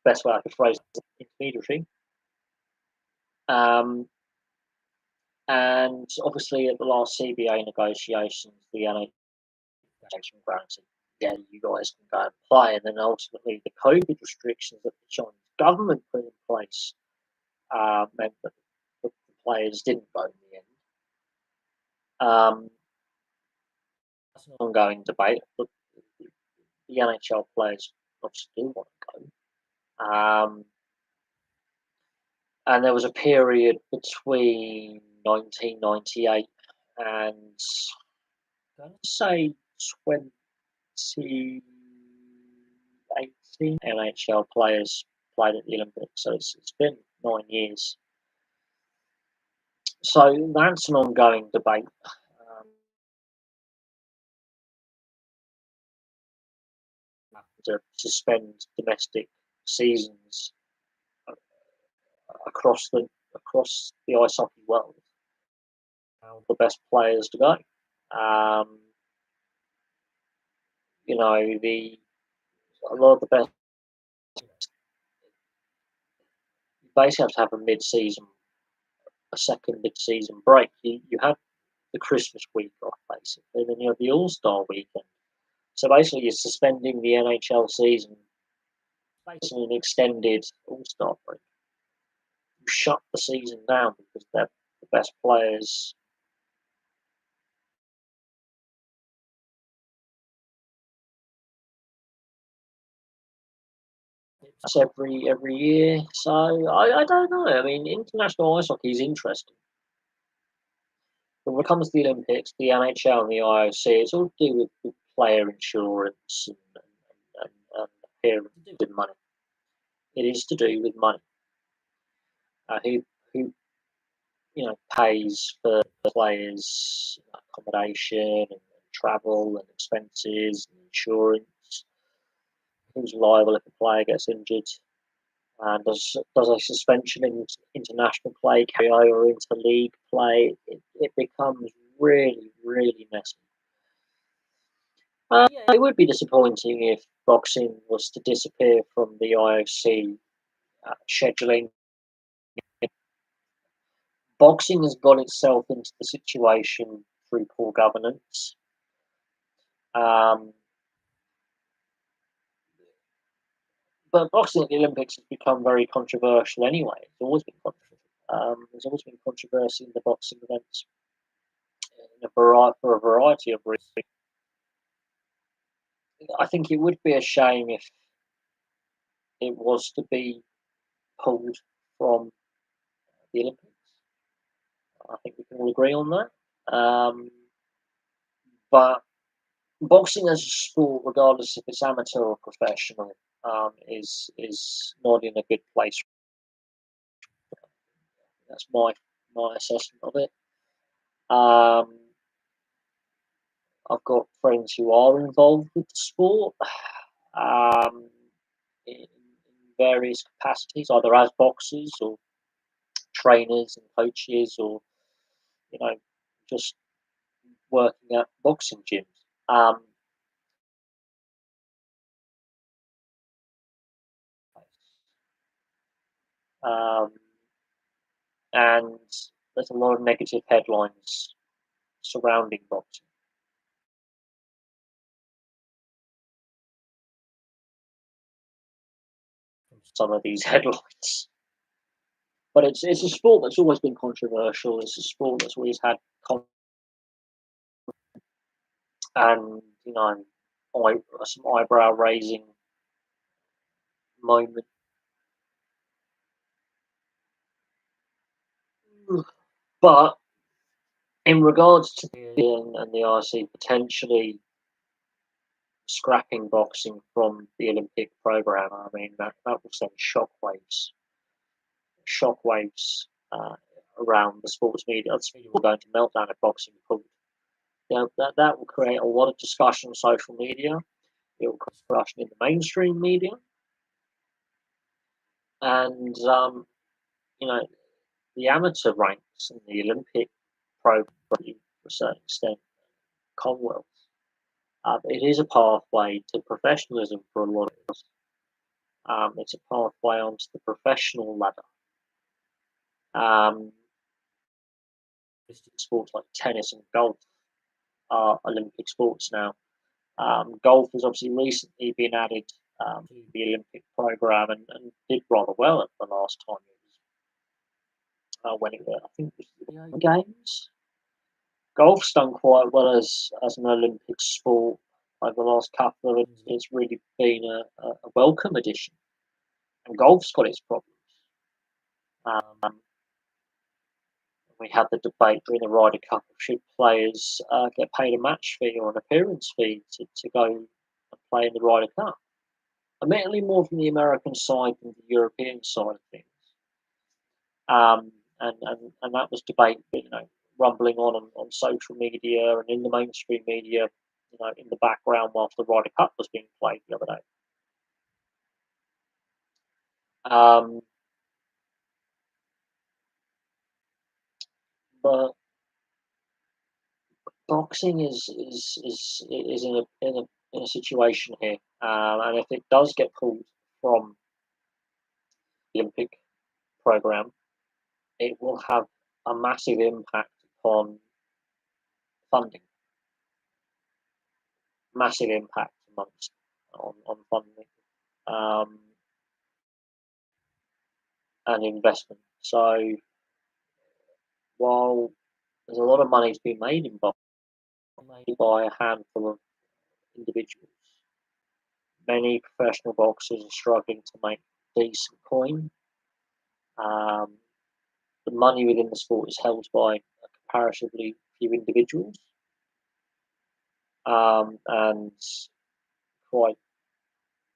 Best way I could phrase it, intermediary. And obviously, at the last CBA negotiations, the NHS granted, yeah, you guys can go and play. And then ultimately, the COVID restrictions that the Chinese government put in place meant that the players didn't go in the end. That's an ongoing debate, but the NHL players obviously do want to go. And there was a period between 1998 and, I'm going to say, 2018, NHL players played at the Olympics. So it's been 9 years. So that's an ongoing debate. To suspend domestic seasons across the ice hockey world, the best players to go. A lot of the best. You basically have to have a second mid-season break. You had the Christmas week off, basically. Then you have the All-Star weekend. So basically, you're suspending the NHL season, basically an extended All-Star break. You shut the season down because they're the best players. That's every year. So I don't know. I mean, international ice hockey is interesting. But when it comes to the Olympics, the NHL and the IOC, it's all to do with player insurance and appearance with money. It is to do with money. Who pays for players' accommodation and travel and expenses and insurance? Who's liable if a player gets injured? And does a suspension in international play carry over into league play? It becomes really, really messy. It would be disappointing if boxing was to disappear from the IOC scheduling. Boxing has got itself into the situation through poor governance. But boxing at the Olympics has become very controversial anyway. It's always been controversial. There's always been controversy in the boxing events for a variety of reasons. I think it would be a shame if it was to be pulled from the Olympics. I think we can all agree on that. But boxing as a sport, regardless if it's amateur or professional, is not in a good place. That's my assessment of it. I've got friends who are involved with the sport in various capacities, either as boxers or trainers and coaches, or just working at boxing gyms. And there's a lot of negative headlines surrounding boxing. Some of these headlines, but it's a sport that's always been controversial. It's a sport that's always had and some eyebrow raising moment. But in regards to the IRC potentially scrapping boxing from the Olympic program, I mean that will send shockwaves around the sports media. We're going to melt down if boxing pulled. That will create a lot of discussion on social media. It will create discussion in the mainstream media, and the amateur ranks and the Olympic program to a certain extent, Commonwealth. It is a pathway to professionalism for a lot of us. It's a pathway onto the professional ladder. Sports like tennis and golf are Olympic sports now. Golf has obviously recently been added to the Olympic program and did rather well at the last time it was when I think it was the Games. Golf's done quite well as an Olympic sport over the last couple of years. It's really been a welcome addition. And golf's got its problems. We had the debate during the Ryder Cup of should players get paid a match fee or an appearance fee to go and play in the Ryder Cup. Admittedly, more from the American side than the European side of things. And that was debate, rumbling on social media and in the mainstream media, in the background whilst the Ryder Cup was being played the other day. But boxing is in a situation here, and if it does get pulled from the Olympic program, it will have a massive impact upon funding, massive impact amongst on funding um, and investment. So while there's a lot of money to be made in boxing, made by a handful of individuals, many professional boxers are struggling to make decent coin. Um, the money within the sport is held by comparatively few individuals, and quite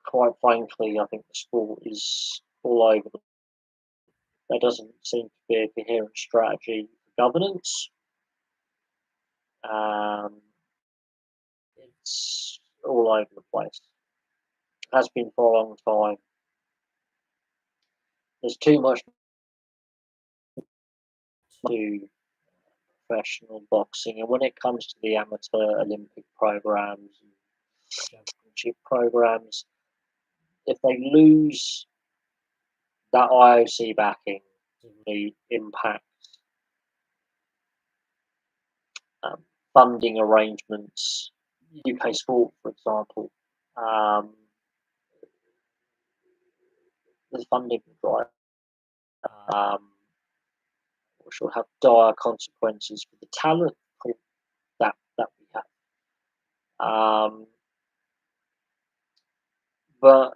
quite frankly, I think the sport is all over. There doesn't seem to be a coherent strategy for governance. Um, it's all over the place. Has been for a long time. There's too much to professional boxing, and when it comes to the amateur Olympic programs and championship programs, if they lose that IOC backing, the impact um, funding arrangements, UK sport, for example, um, the funding drive, which will have dire consequences for the talent pool that we have. But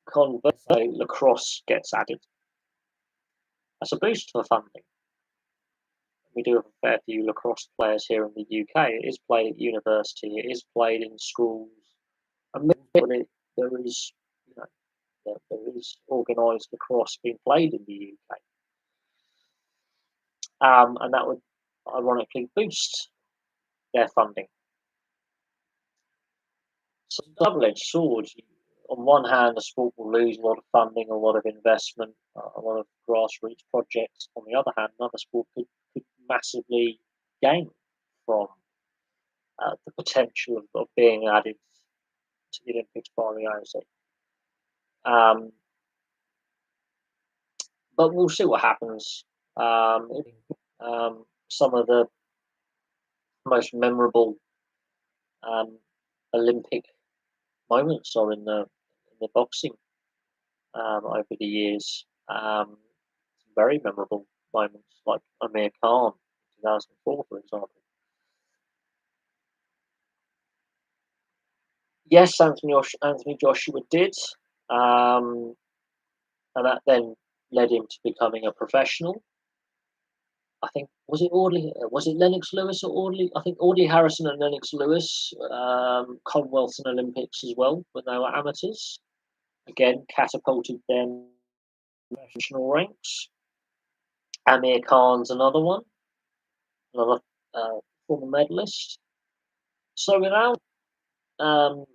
conversely, lacrosse gets added as a boost for funding. We do have a fair few lacrosse players here in the UK. It is played at university. It is played in schools. And there is, you know, there is organised lacrosse being played in the UK, and that would ironically boost their funding. So it's a double-edged sword. On one hand, the sport will lose a lot of funding, a lot of investment, a lot of grassroots projects. On the other hand, another sport could massively gain from the potential of being added to the Olympics by the IOC. But we'll see what happens. Some of the most memorable Olympic moments are in the boxing over the years. Very memorable moments like Amir Khan in 2004, for example. Yes, Anthony Joshua did, and that then led him to becoming a professional. I think was it Lennox Lewis or Audley? I think Audley Harrison and Lennox Lewis, Commonwealths and Olympics as well when they were amateurs. Again, catapulted them professional ranks. Amir Khan's another one, another former medalist. So without um,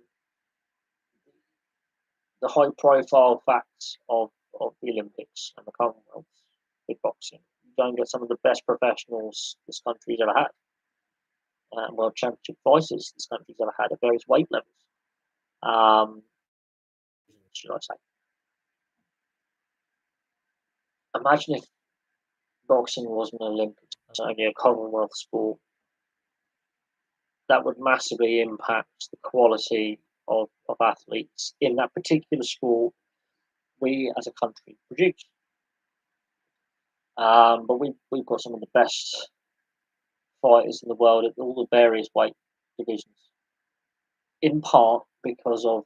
the high-profile facts of the Olympics and the Commonwealth with boxing, you don't get some of the best professionals this country's ever had, world championship fighters this country's ever had at various weight levels. Should I say? Imagine if boxing wasn't an Olympics, only a Commonwealth sport. That would massively impact the quality of athletes in that particular sport we as a country produce. But we've got some of the best fighters in the world at all the various weight divisions, in part because of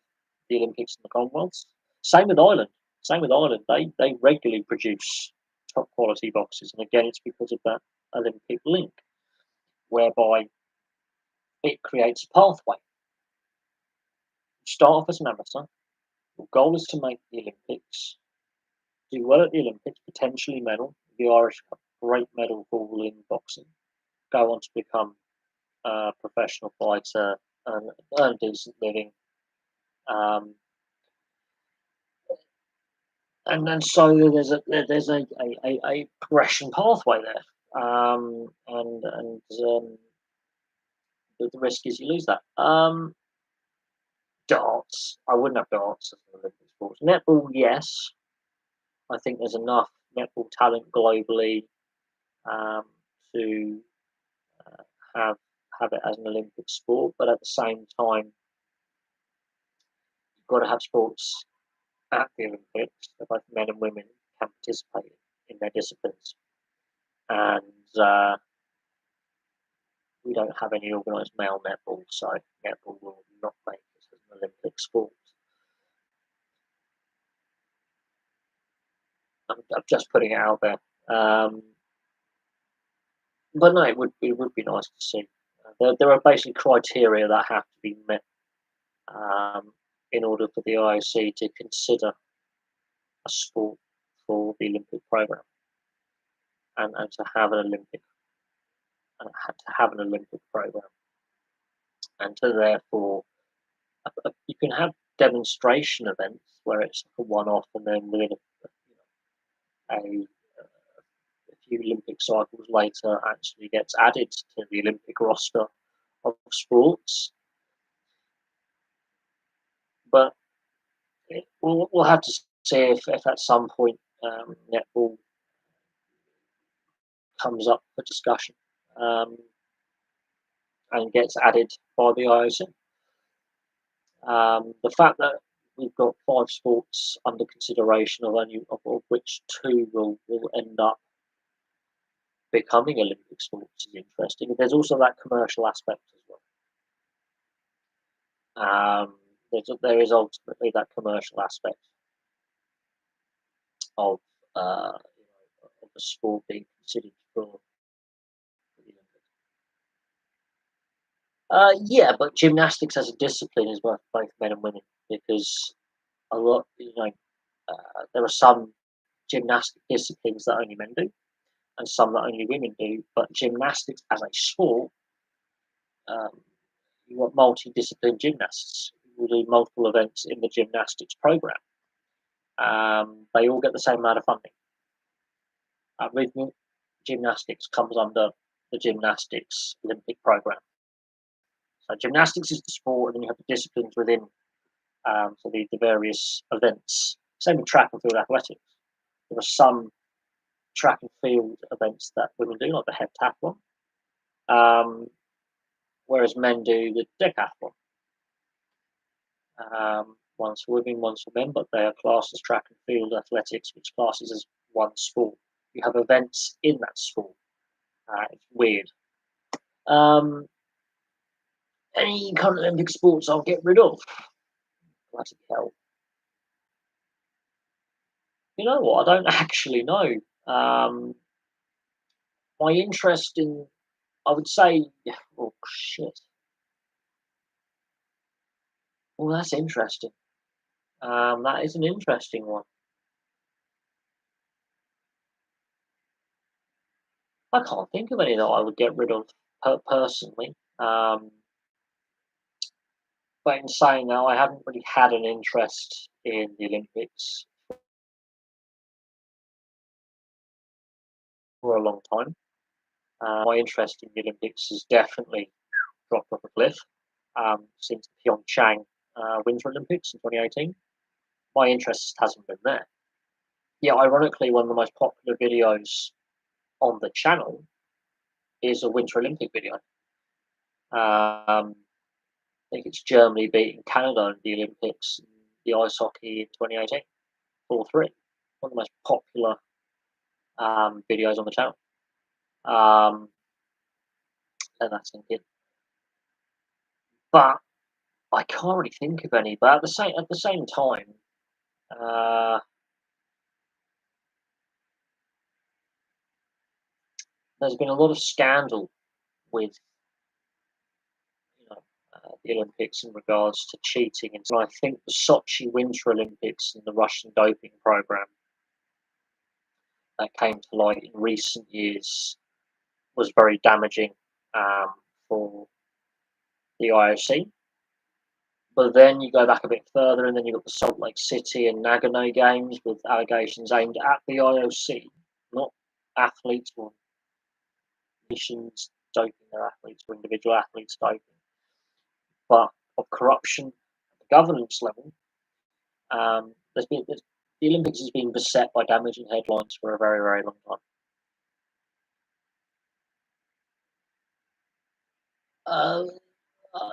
the Olympics and the Commonwealths. Same with Ireland. Same with Ireland. They regularly produce top quality boxers, and again, it's because of that Olympic link, whereby it creates a pathway. You start off as an amateur. Your goal is to make the Olympics, do well at the Olympics, potentially medal. The Irish have a great medal pool in boxing. Go on to become a professional fighter and earn a decent living. And so there's a progression pathway there, and the risk is you lose that. Darts, I wouldn't have darts as an Olympic sport. Netball, yes, I think there's enough netball talent globally to have it as an Olympic sport, but at the same time, you've got to have sports at the Olympics that both men and women can participate in their disciplines. And we don't have any organised male netball, so netball will not make it as an Olympic sport. I'm just putting it out there. But no, it would be nice to see. There are basically criteria that have to be met in order for the IOC to consider a sport for the Olympic program and to have an Olympic program, and to therefore you can have demonstration events where it's a one-off, and then within a few Olympic cycles later actually gets added to the Olympic roster of sports. But we'll have to see if at some point netball comes up for discussion and gets added by the IOC. The fact that we've got 5 sports under consideration, of which 2 will end up becoming Olympic sports, is interesting. There's also that commercial aspect as well. There is ultimately that commercial aspect of the sport being considered for the Olympics. Yeah, but gymnastics as a discipline is worth both men and women, because a lot, there are some gymnastic disciplines that only men do, and some that only women do. But gymnastics as a sport, you want multidiscipline gymnasts who will do multiple events in the gymnastics program. They all get the same amount of funding. Rhythmic gymnastics comes under the gymnastics Olympic program. So gymnastics is the sport, and then you have the disciplines within, so the various events. Same with track and field athletics. There are some track and field events that women do, like the heptathlon, whereas men do the decathlon. One's for women, one's for men, but they are classed as track and field athletics, which classes as one sport. You have events in that sport. It's weird. Any current Olympic sports I'll get rid of? Bloody hell. You know what? I don't actually know. My interest in, I would say, oh shit. Well, that's interesting. That is an interesting one. I can't think of any that I would get rid of personally. But in saying that, I haven't really had an interest in the Olympics for a long time. My interest in the Olympics has definitely dropped off a cliff since the Pyeongchang Winter Olympics in 2018. My interest hasn't been there. Yeah, ironically, one of the most popular videos on the channel is a Winter Olympic video. I think it's Germany beating Canada in the Olympics, the ice hockey in 2018, 4-3. One of the most popular videos on the channel. And that's thinking. But I can't really think of any. But at the same time, there's been a lot of scandal with the Olympics in regards to cheating, and so I think the Sochi Winter Olympics and the Russian doping program that came to light in recent years was very damaging for the IOC. But then you go back a bit further, and then you've got the Salt Lake City and Nagano games with allegations aimed at the IOC, not athletes or nations doping their athletes or individual athletes doping, but of corruption at the governance level. The Olympics has been beset by damaging headlines for a very, very long time. Uh, uh,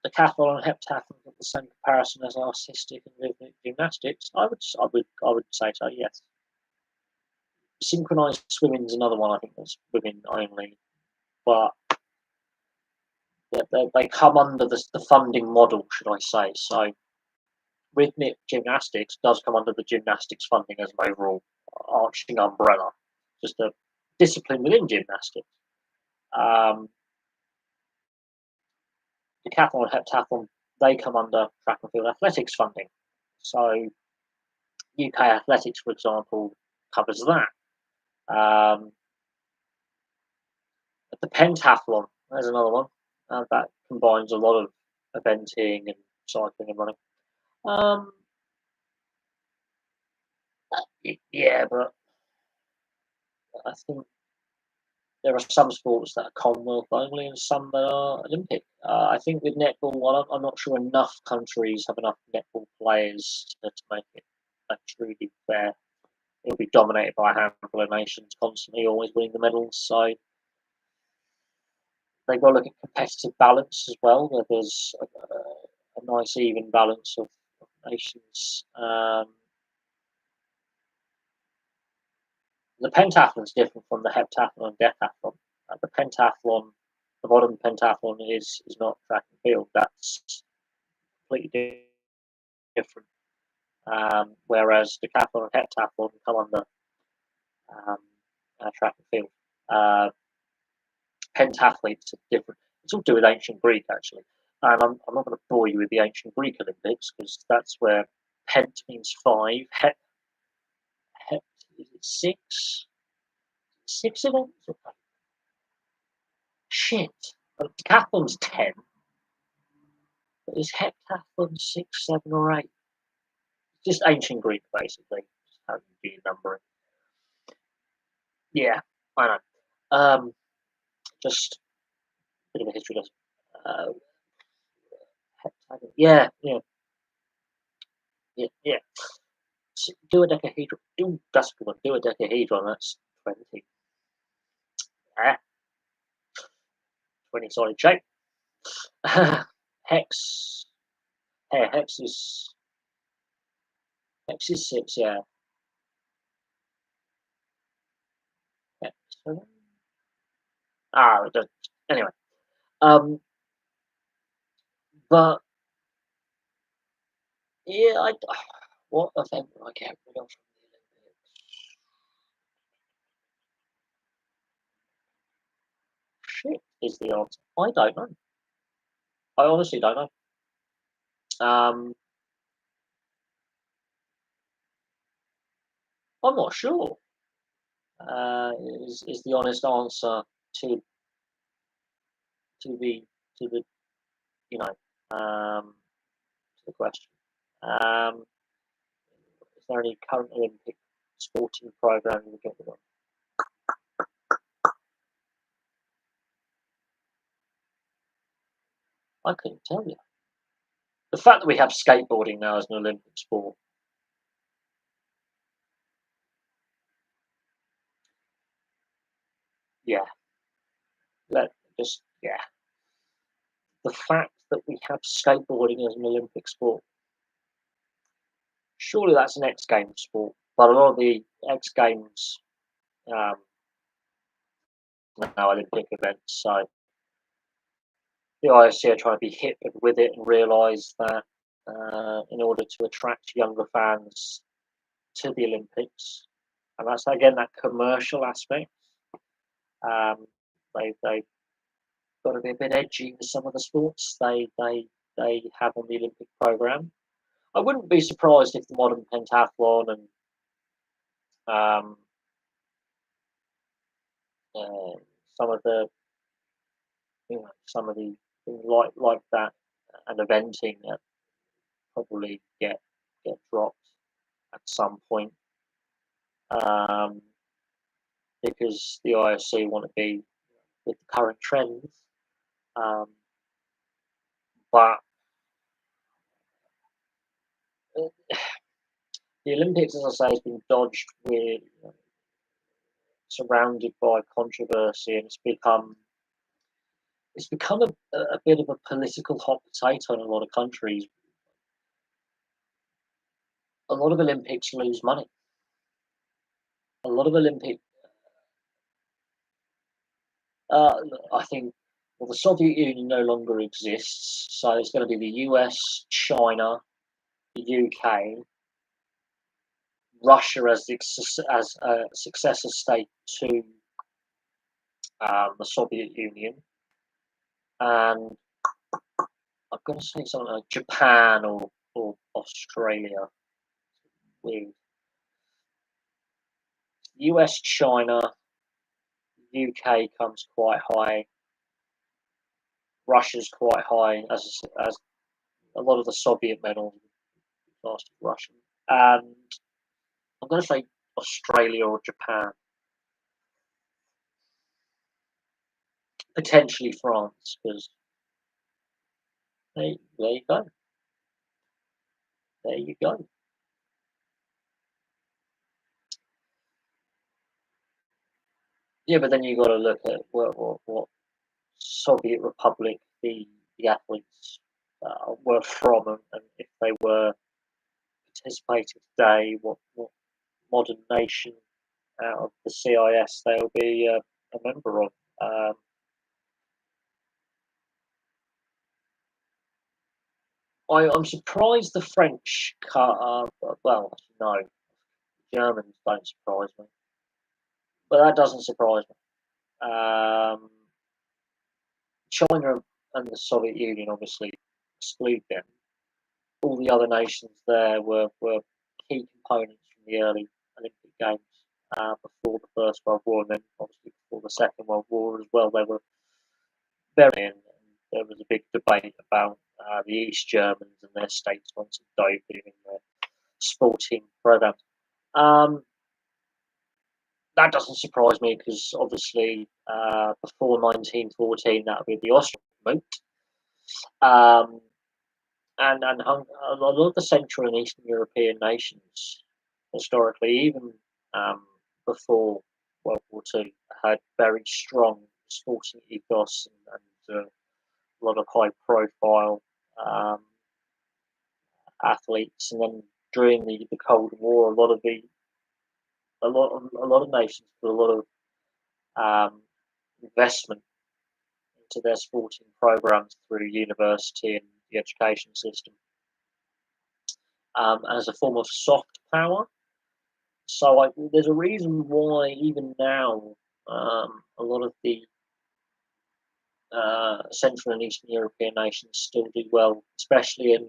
Decathlon and heptathlon are the same comparison as artistic and rhythmic gymnastics. I would say so. Yes. Synchronized swimming is another one. I think that's women only, but they come under the funding model, should I say? So rhythmic gymnastics does come under the gymnastics funding as an overall arching umbrella, just a discipline within gymnastics. Um, Decathlon and heptathlon, they come under track and field athletics funding. So UK athletics, for example, covers that. The pentathlon, there's another one that combines a lot of eventing and cycling and running. Um, yeah, but I think there are some sports that are Commonwealth only and some that are Olympic. I think with netball, well, I'm not sure enough countries have enough netball players to make it truly fair. It'll be dominated by a handful of nations, constantly always winning the medals. So they've got to look at competitive balance as well, where there's a nice even balance of nations. The pentathlon is different from the heptathlon and decathlon. The pentathlon, the modern pentathlon is not track and field. That's completely different. Whereas decathlon and heptathlon come under um, track and field. Pentathletes are different. It's all to do with ancient Greek, actually. And I'm not going to bore you with the ancient Greek Olympics because that's where pent means five, hep is it six? Six events? Shit. Decathlon's 10. But is heptathlon 6, 7, or 8? Just ancient Greek, basically. Just how you do your numbering. Yeah, I know. Just a bit of a history lesson. Yeah, yeah, yeah. Dodecahedron. That's a good one. Dodecahedron, that's 20. Ah, 20 solid shape. Hex. Hey, Hex is 6, yeah. Hex. It doesn't. Anyway. But yeah, what event would I get rid of from the Olympics? Shit is the answer. I don't know. I honestly don't know. I'm not sure. Is the honest answer to to the to the you know to the question. Is there any current Olympic sporting program you get rid of? I couldn't tell you. The fact that we have skateboarding now as an Olympic sport. Yeah, let just yeah. The fact that we have skateboarding as an Olympic sport. Surely that's an X Games sport, but a lot of the X Games um, are now Olympic events. So the IOC are trying to be hip with it and realise that in order to attract younger fans to the Olympics, and that's again that commercial aspect. Um, they've got to be a bit edgy with some of the sports they have on the Olympic program. I wouldn't be surprised if the modern pentathlon and um, uh, some of the some of the things like that and eventing probably get dropped at some point um, because the IOC want to be with the current trends. Um, but the Olympics, as I say, has been dodged with surrounded by controversy, and it's become it's become a bit of a political hot potato in a lot of countries. A lot of Olympics lose money. A lot of Olympic, uh, I think, well, the Soviet Union no longer exists, so it's going to be the US, China, the UK, Russia as as a successor state to the Soviet Union, and I'm going to say something like Japan or Australia. Weird. US, China, UK comes quite high. Russia's quite high, as a lot of the Soviet medals last Russian. And I'm going to say Australia or Japan, potentially France, because there you go, there you go. Yeah, but then you got to look at what Soviet Republic the athletes were from, and if they were participating today, what modern nation out of the CIS they'll be a member of. I'm surprised the French well, no, Germans don't surprise me, but that doesn't surprise me. China and the Soviet Union obviously exclude them. All the other nations there were key components from the early Olympic Games before the First World War, and then obviously before the Second World War as well. They were very in. There was a big debate about the East Germans and their statements of doping and their sporting programs. Um, that doesn't surprise me because obviously before 1914 that would be the Austrian movement. Um, a lot of the Central and Eastern European nations, historically, even before World War II, had very strong sporting ethos and a lot of high-profile um, athletes. And then during the Cold War, a lot of nations put a lot of investment into their sporting programs through university and the education system as a form of soft power. So there's a reason why even now a lot of the Central and Eastern European nations still do well, especially in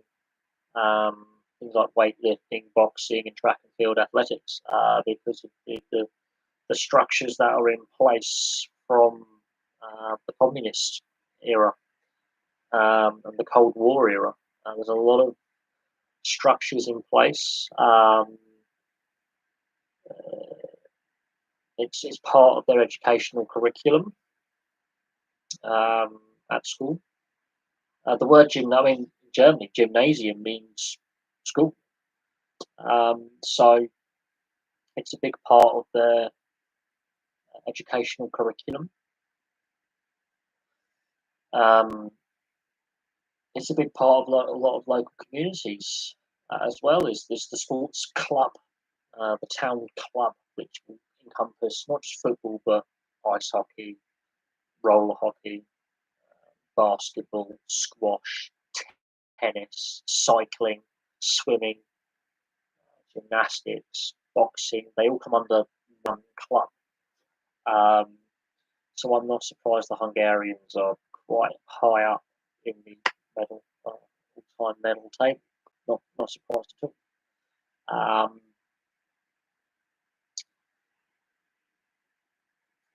things like weightlifting, boxing, and track and field athletics, because of the structures that are in place from the communist era and the Cold War era. There's a lot of structures in place. It's part of their educational curriculum at school. The word gym, I mean, in Germany, gymnasium means school. So it's a big part of their educational curriculum. Um, it's a big part of a lot of local communities as well. Is this the sports club, the town club, which will encompass not just football but ice hockey, roller hockey, basketball, squash, tennis, cycling, swimming, gymnastics, boxing. They all come under one club. Um, so I'm not surprised the Hungarians are quite high up in the medal all-time medal table. Not surprised at all.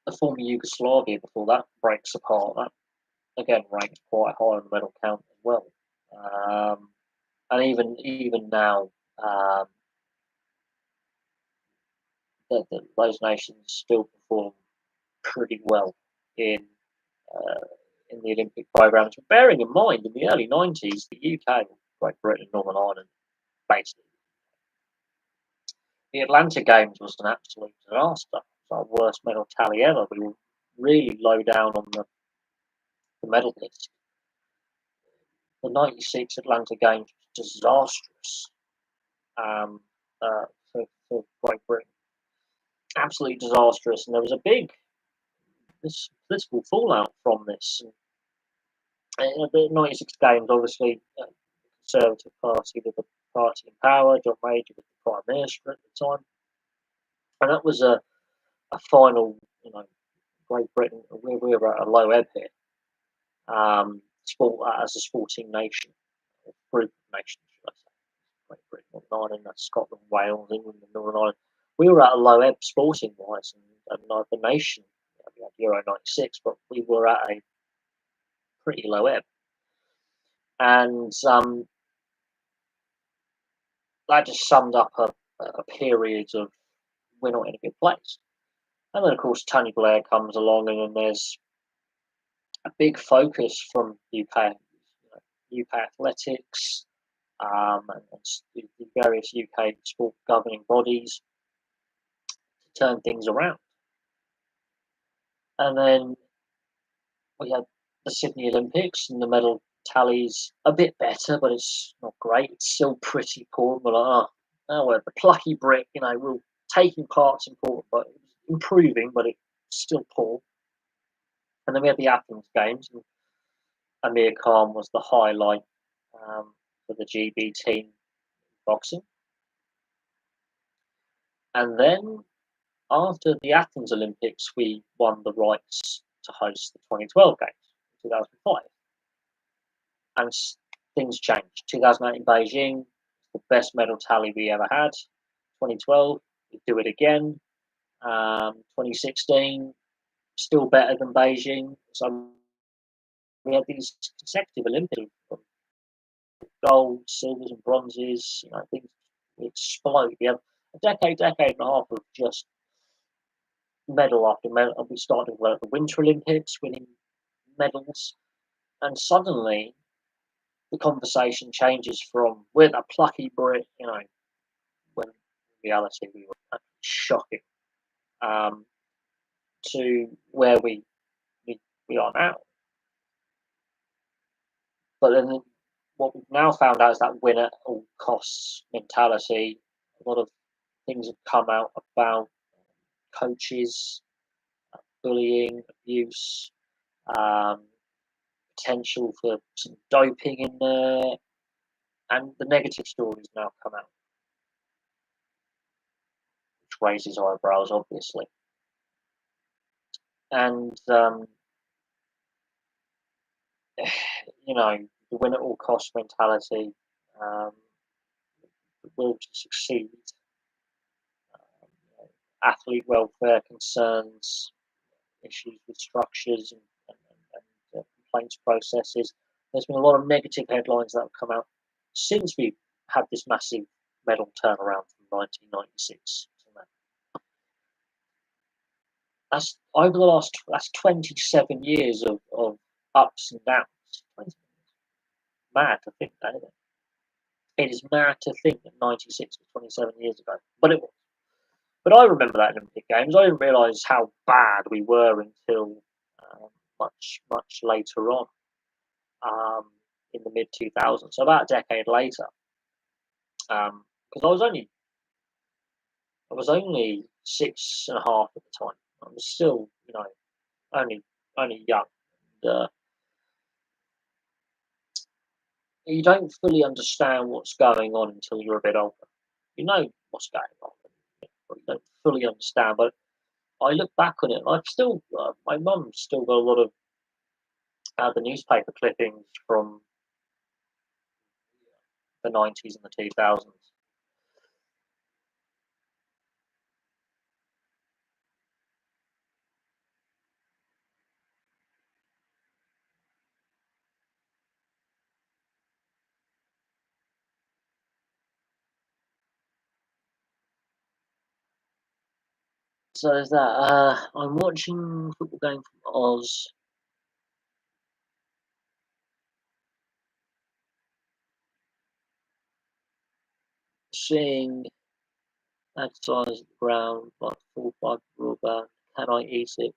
The former Yugoslavia before that breaks apart. That again ranks quite high on the medal count as well. And even now, those nations still perform pretty well in uh, in the Olympic programs. Bearing in mind, in the early 90s, the UK, Great Britain, and Northern Ireland, basically, the Atlanta Games was an absolute disaster. It's our worst medal tally ever. We were really low down on the medal list. The '96 Atlanta Games was disastrous for Great Britain. Absolutely disastrous, and there was a big political fallout from this. And the '96 Games, obviously, the Conservative Party with the party in power, John Major was the Prime Minister at the time, and that was a final, Great Britain, we were at a low ebb here, as a sporting nation, or group of nations, should I say. Great Britain, Northern Ireland, that's Scotland, Wales, England, and Northern Ireland. We were at a low ebb sporting wise, and the nation, we had Euro '96, but we were at a pretty low ebb. And that just summed up a period of we're not in a good place. And then, of course, Tony Blair comes along, and then there's a big focus from UK athletics, and the various UK sport governing bodies to turn things around. And then we had the Sydney Olympics, and the medal tally's a bit better, but it's not great. It's still pretty poor. We're like, oh, well, the plucky Brit, we're taking part's important, but it's improving, but it's still poor. And then we had the Athens Games, and Amir Khan was the highlight for the GB team in boxing. And then after the Athens Olympics, we won the rights to host the 2012 Games in 2005. And things changed. 2008 in Beijing, the best medal tally we ever had. 2012, we do it again. 2016, still better than Beijing. So we had these consecutive Olympics of gold, silvers, and bronzes. Things explode. We have a decade and a half of just medal after medal. We started with the Winter Olympics, winning medals, and suddenly the conversation changes from we're the plucky Brit, when in reality we were shocking, to where we are now. But then what we've now found out is that win at all costs mentality. A lot of things have come out about coaches, bullying, abuse, potential for some doping in there, and the negative stories now come out, which raises eyebrows, obviously. And the win at all cost mentality, the will to succeed, athlete welfare concerns, issues with structures and complaints processes. There's been a lot of negative headlines that have come out since we had this massive medal turnaround from 1996 to now. That's over that's 27 years of ups and downs. 20 mad to think that, isn't it? It is mad to think that 96 was 27 years ago, but it was. But I remember that Olympic Games. I didn't realise how bad we were until much later on, in the mid 2000s. So about a decade later, because I was only 6.5 at the time. I was still, only young. And, you don't fully understand what's going on until you're a bit older. You know what's going on, but you don't fully understand. But I look back on it, and I've still, my mum's still got a lot of the newspaper clippings from the '90s and the 2000s. So there's that. I'm watching football game from Oz. Seeing advertised the ground like 4 5 broadband. Can I eat it?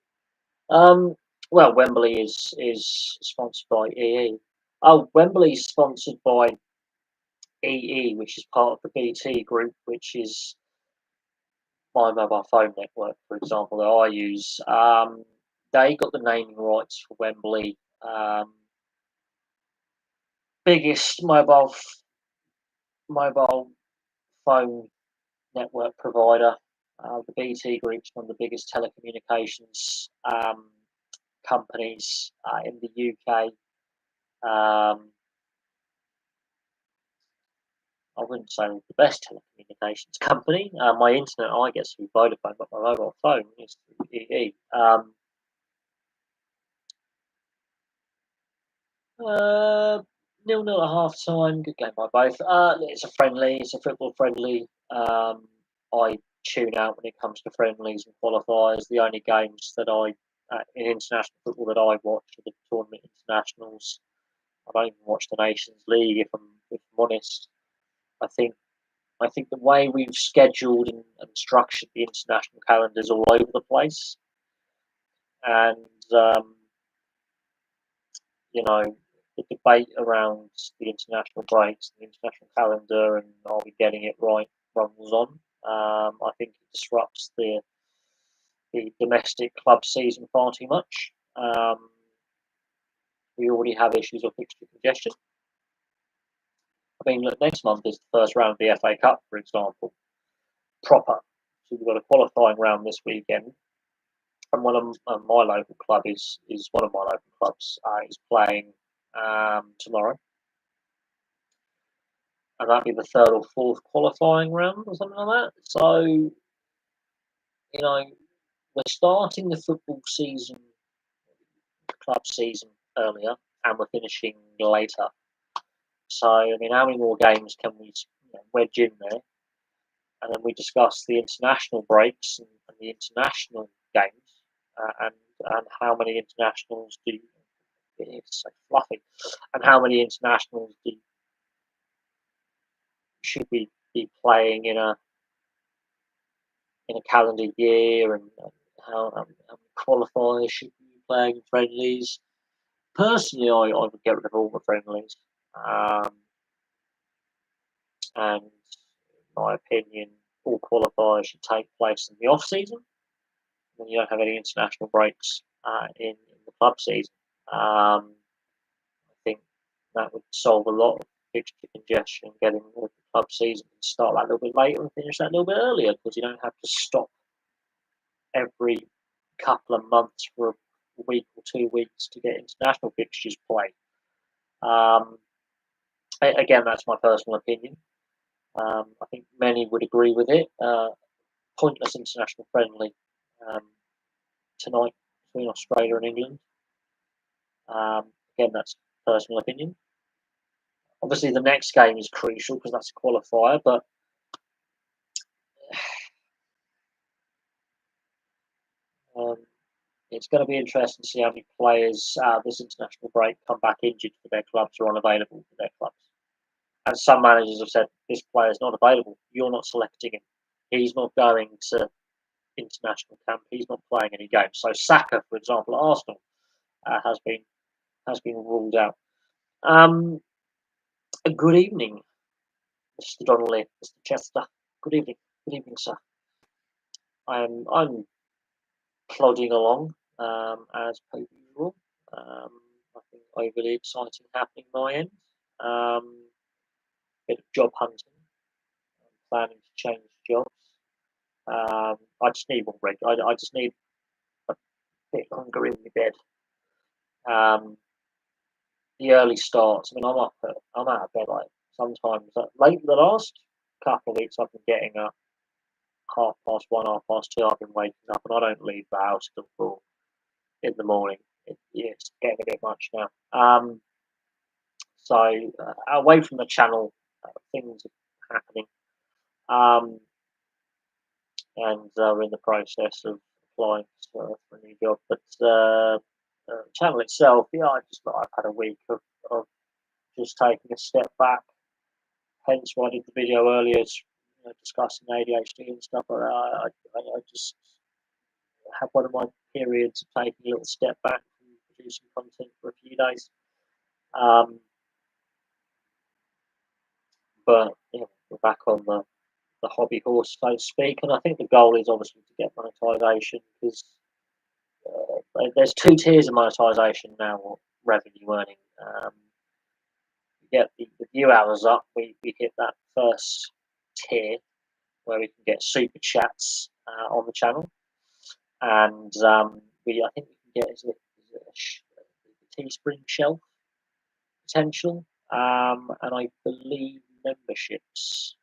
Well, Wembley is sponsored by EE. Oh, Wembley's sponsored by EE, which is part of the BT group, which is my mobile phone network, for example, that I use. They got the naming rights for Wembley. Biggest mobile phone network provider. The BT Group's one of the biggest telecommunications companies in the UK. I wouldn't say the best telecommunications company. My internet I get through Vodafone, but my mobile phone is through EE. 0-0 at half time. Good game by both. It's a friendly. It's a football friendly. I tune out when it comes to friendlies and qualifiers. The only games that in international football that I watch are the tournament internationals. I don't even watch the Nations League if I'm honest. I think I think the way we've scheduled and structured the international calendar is all over the place, and um, you know the debate around the international breaks, the international calendar, and are we getting it right runs on. I think it disrupts the domestic club season far too much. We already have issues of fixture congestion. I mean, look, next month is the first round of the FA Cup, for example, proper. So we've got a qualifying round this weekend, and one of my local club is one of my local clubs is playing tomorrow, and that'll be the third or fourth qualifying round or something like that. So we're starting the football season, club season earlier, and we're finishing later. So I mean, how many more games can we wedge in there? And then we discuss the international breaks and the international games, and how many internationals do it's so fluffy, and how many internationals should we be playing in a calendar year, and how many qualifiers should we be playing friendlies? Personally, I would get rid of all the friendlies, and in my opinion, all qualifiers should take place in the off season when you don't have any international breaks in the club season. I think that would solve a lot of fixture congestion, getting the club season and start that a little bit later and finish that a little bit earlier, because you don't have to stop every couple of months for a week or 2 weeks to get international fixtures played. Again, that's my personal opinion. I think many would agree with it. Pointless international friendly tonight between Australia and England. Again, that's personal opinion. Obviously, the next game is crucial because that's a qualifier, but it's going to be interesting to see how many players this international break come back injured for their clubs or unavailable for their clubs. And some managers have said, this player is not available. You're not selecting him. He's not going to international camp. He's not playing any games. So Saka, for example, at Arsenal, has been ruled out. A good evening, Mr. Donnelly, Mr. Chester. Good evening. Good evening, sir. I'm plodding along as per usual. Nothing overly exciting happening my end. Bit of job hunting. I'm planning to change jobs. I just need one break. I just need a bit longer in the bed. The early starts. I mean, I'm out of bed like sometimes. Late the last couple of weeks, I've been getting up 1:30, 2:30. I've been waking up, and I don't leave the house till 4 in the morning. It's getting a bit much now. So away from the channel, things are happening, and we're in the process of applying for a new job. But channel itself, yeah, I've had a week of just taking a step back. Hence why I did the video earlier, discussing ADHD and stuff like that. I just have one of my periods of taking a little step back producing content for a few days. Um, but we're back on the hobby horse, so to speak. And I think the goal is obviously to get monetization because there's two tiers of monetization now, or revenue earning. Get the view hours up, we hit that first tier where we can get super chats on the channel, and I think we can get the Teespring shelf potential, and I believe memberships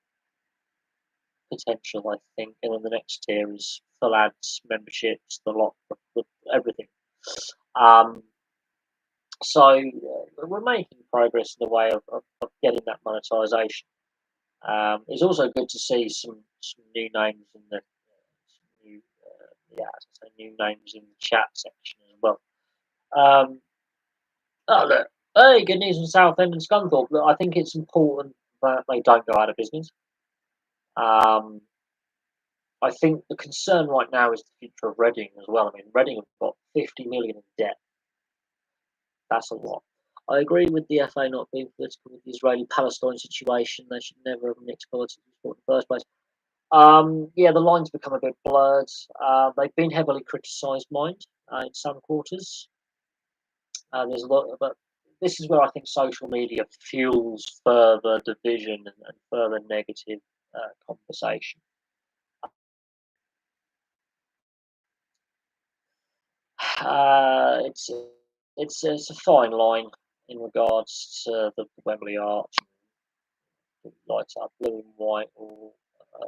potential. I think, and then the next tier is full ads, memberships, the lot, everything. Um, so we're making progress in the way of getting that monetization. It's also good to see some new names in the new new names in the chat section as well. Oh look, hey, good news from Southend and Scunthorpe. Look, I think it's important that they don't go out of business. Um, I think the concern right now is the future of Reading as well. I mean, Reading have got 50 million in debt. That's a lot. I agree with the FA not being political with the Israeli-Palestine situation. They should never have mixed politics in the first place. Yeah, the lines become a bit blurred. They've been heavily criticised, mind, in some quarters. There's a lot, but this is where I think social media fuels further division and further negative conversation. It's it's a fine line in regards to the Wembley Arch, lights up blue and white or uh,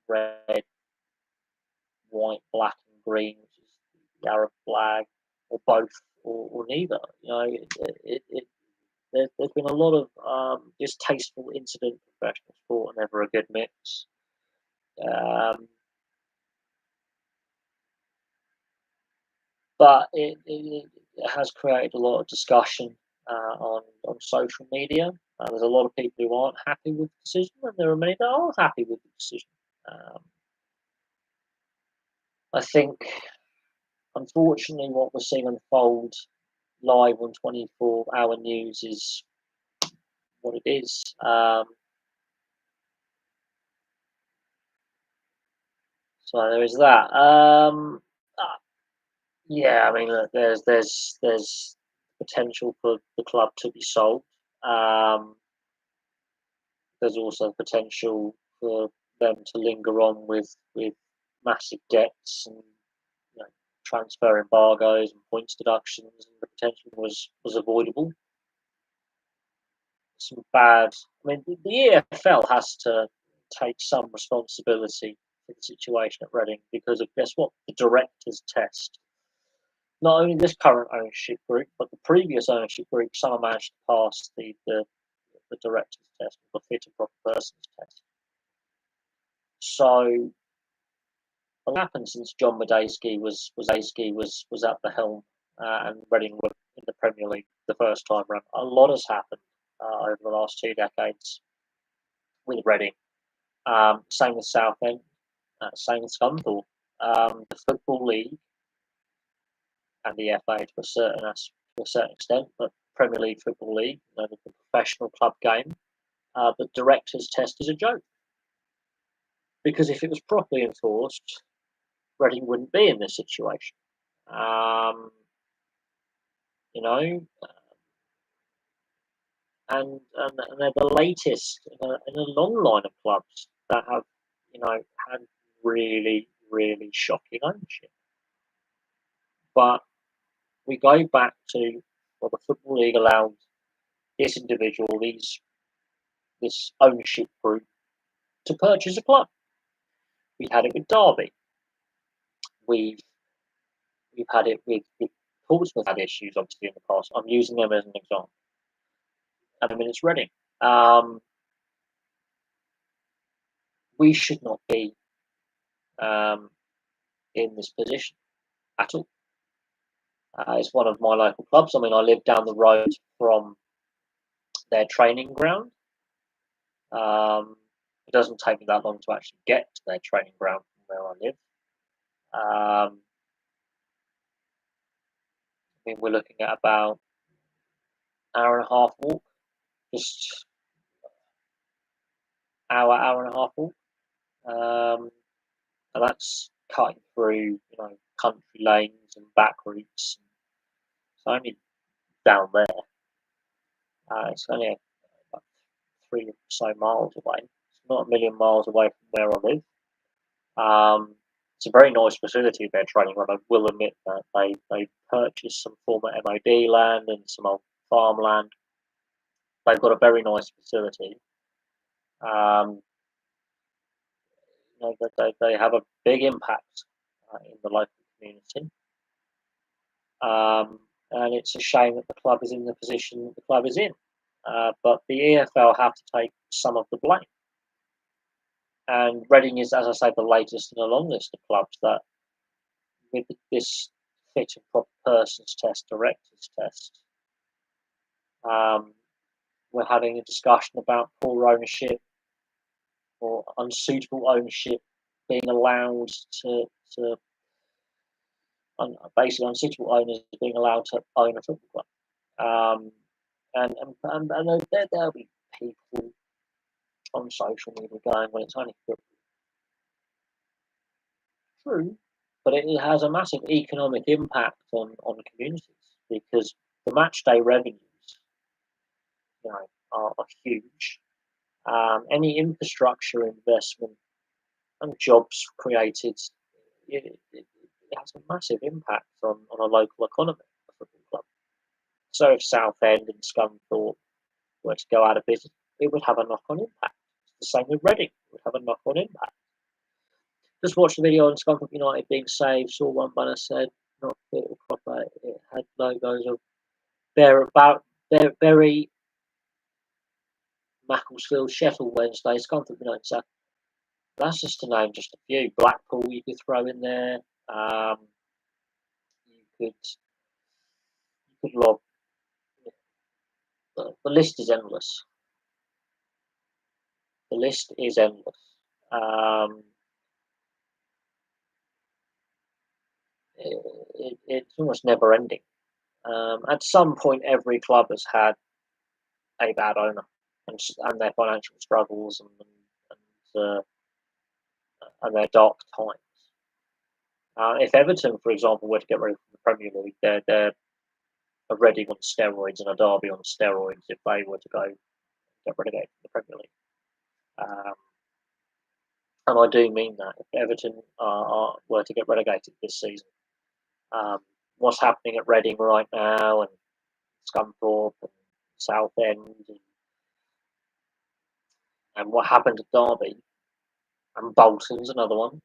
red, white, black and green, which is the Arab flag, or both, or neither. There's been a lot of distasteful incident in professional sport, and never a good mix. Um, but it has created a lot of discussion on social media. There's a lot of people who aren't happy with the decision, and there are many that are happy with the decision. Um, I think, unfortunately, what we're seeing unfold live on 24-hour news is what it is. So there is that. Yeah, I mean, look, there's potential for the club to be sold. Um, there's also potential for them to linger on with massive debts and transfer embargoes and points deductions. And the potential was avoidable. Some bad. I mean, the EFL has to take some responsibility for the situation at Reading because of guess what? The directors' test. Not only this current ownership group, but the previous ownership group, some managed to pass the director's test, the fit and proper persons test. So what happened since John Medeski was at the helm and Reading were in the Premier League the first time round. A lot has happened over the last 2 decades with Reading. Same with Southend, same with Scunthorpe. The Football League and the FA to a certain extent, but Premier League, Football League, the professional club game, the director's test is a joke. Because if it was properly enforced, Reading wouldn't be in this situation. You know, and they're the latest in a long line of clubs that have, had really, really shocking ownership. But we go back to the Football League allowed this individual, this ownership group, to purchase a club. We had it with Derby. We've had it with Portsmouth had issues obviously in the past. I'm using them as an example. And I mean it's Reading. We should not be in this position at all. It's one of my local clubs. I mean, I live down the road from their training ground. It doesn't take me that long to actually get to their training ground from where I live. mean, we're looking at about hour and a half walk, just hour and a half walk. And that's cutting through, country lanes and back routes. It's only down there. It's only about 3 or so miles away. It's not a million miles away from where I live. It's a very nice facility they're training on. I will admit that they purchased some former MOD land and some old farmland. They've got a very nice facility. They have a big impact in the local community. And it's a shame that the club is in the position that the club is in. But the EFL have to take some of the blame. And Reading is, as I say, the latest in a long list of clubs that, with this fit and proper persons test, directors test, we're having a discussion about poor ownership or unsuitable ownership being allowed to basically unsuitable owners being allowed to own a football club. And there'll be people on social media going, well, it's only football. True, but it has a massive economic impact on communities because the match day revenues, are huge. Any infrastructure investment and jobs created, it has a massive impact on a local economy, a football club. So if Southend and Scunthorpe were to go out of business, it would have a knock-on impact. It's the same with Reading; it would have a knock-on impact. Just watched the video on Scunthorpe United being saved. Saw one banner said not fit or proper. It had logos of Bury, Macclesfield, Sheffield Wednesday, Scunthorpe United. So that's just to name just a few. Blackpool you could throw in there. You could lob. The list is endless. The list is endless. It's almost never ending. At some point, every club has had a bad owner and their financial struggles and their dark times. If Everton, for example, were to get rid of the Premier League, they're a Reading on steroids and a Derby on steroids if they were to go get relegated from the Premier League. And I do mean that. If Everton were to get relegated this season, what's happening at Reading right now and Scunthorpe and Southend and what happened at Derby and Bolton's another one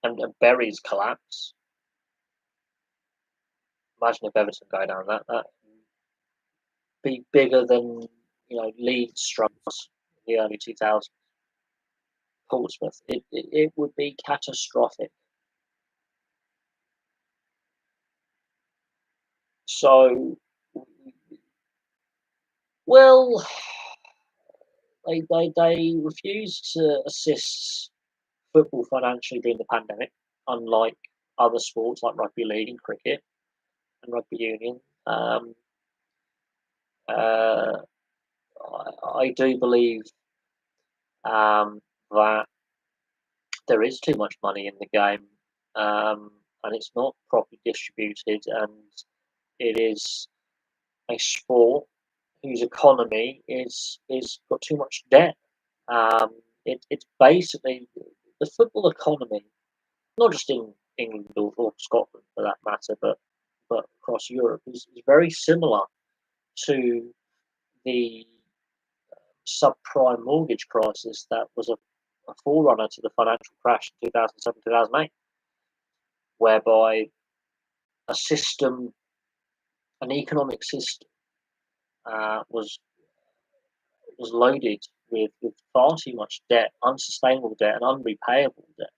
and Bury's collapse. Imagine if Everton go down that be bigger than Leeds struggles in the early 2000s. Portsmouth, it would be catastrophic. So, well, they refused to assist football financially during the pandemic, unlike other sports like rugby league and cricket and rugby union. I do believe that there is too much money in the game, and it's not properly distributed, and it is a sport whose economy is got too much debt. It's basically the football economy, not just in England or Scotland for that matter, but across Europe is very similar to the subprime mortgage crisis that was a forerunner to the financial crash in 2007, 2008, whereby a system, an economic system, was loaded with far too much debt, unsustainable debt, and unrepayable debt.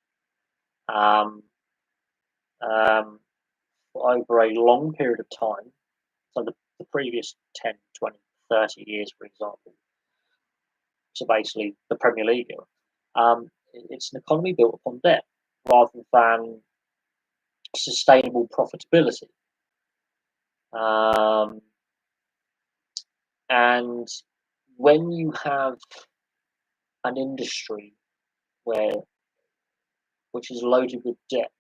For over a long period of time, so the previous 10, 20, 30 years, for example, so basically the Premier League era, it's an economy built upon debt rather than sustainable profitability. And when you have an industry which is loaded with debt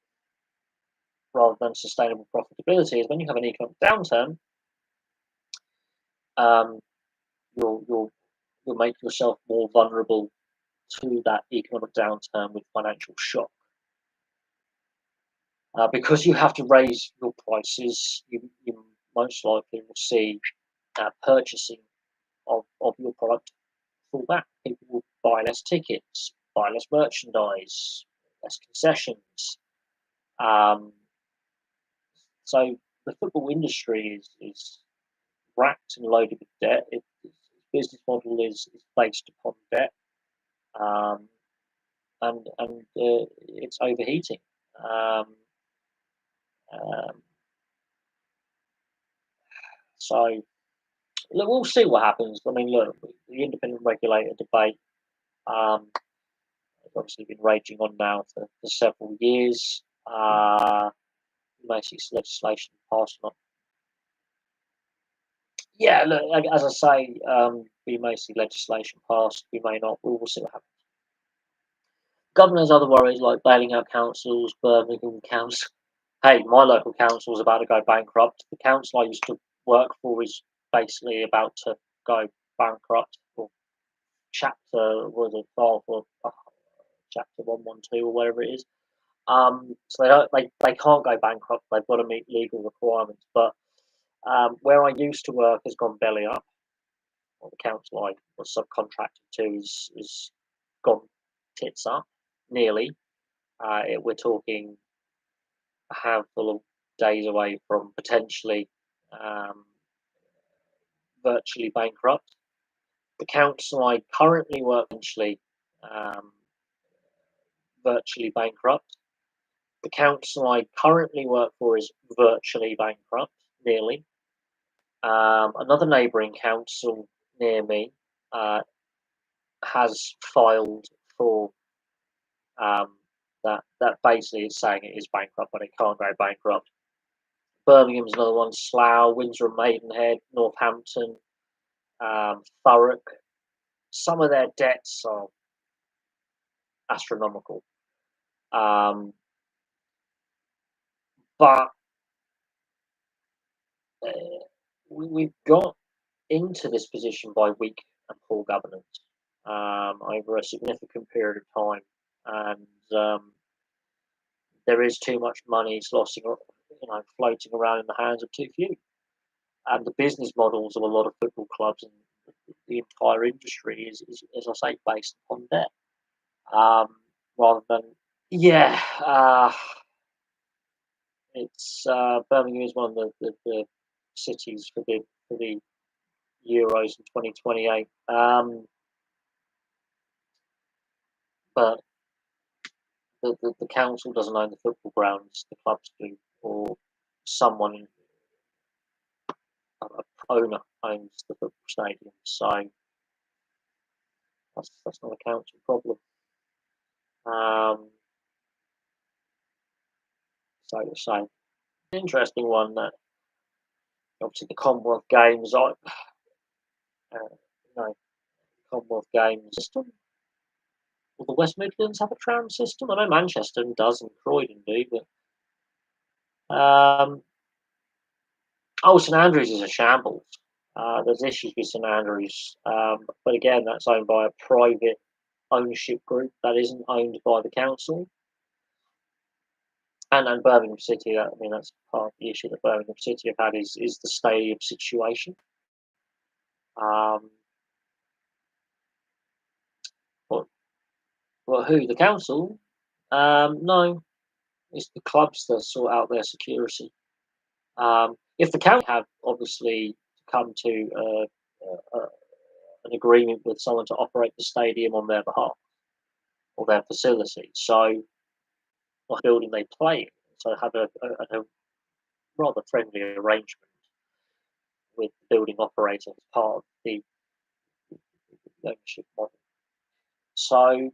rather than sustainable profitability, is when you have an economic downturn, um, you'll make yourself more vulnerable to that economic downturn with financial shock. Because you have to raise your prices, you most likely will see purchasing of your product fall back. People will buy less tickets, buy less merchandise, less concessions. Um, so the football industry is racked and loaded with debt. Its business model is based upon debt, um, and it's overheating. Um, um, so look, we'll see what happens. I mean, look, the independent regulator debate has obviously been raging on now for several years. We may see legislation passed on. Yeah, look, as I say, we may see legislation passed. We may not. We'll see what happens. Governors other worries like bailing out councils, Birmingham Council. Hey, my local council is about to go bankrupt. The council I used to work for is basically about to go bankrupt. Or chapter was it or chapter 112 or whatever it is. So they can't go bankrupt. They've got to meet legal requirements. But where I used to work has gone belly up. Well, the council I was subcontracted to is gone tits up, nearly. We're talking a handful of days away from potentially um, virtually bankrupt. The council I currently work um, virtually bankrupt. The council I currently work for is virtually bankrupt, nearly. Another neighbouring council near me has filed for that basically is saying it is bankrupt, but it can't go bankrupt. Birmingham's another one, Slough, Windsor and Maidenhead, Northampton, Thurrock. Some of their debts are astronomical. But we've got into this position by weak and poor governance over a significant period of time, and there is too much money floating around in the hands of too few. And the business models of a lot of football clubs and the entire industry is as I say, based upon debt, rather than yeah. It's Birmingham is one of the cities for the Euros in 2028. But the council doesn't own the football grounds, the clubs do, or someone, a owner owns the football stadium. So that's not a council problem. So to say, interesting one that obviously the Commonwealth Games, Commonwealth Games system. Will the West Midlands have a tram system? I know Manchester does and Croydon do, but St Andrews is a shambles. There's issues with St Andrews, but again, that's owned by a private ownership group that isn't owned by the council. And Birmingham City, I mean, that's part of the issue that Birmingham City have had is the stadium situation. Well, who? The council? No, it's the clubs that sort out their security. If the county have obviously come to an agreement with someone to operate the stadium on their behalf or their facility, so what building they play in, so have a rather friendly arrangement with the building operator as part of the ownership model. So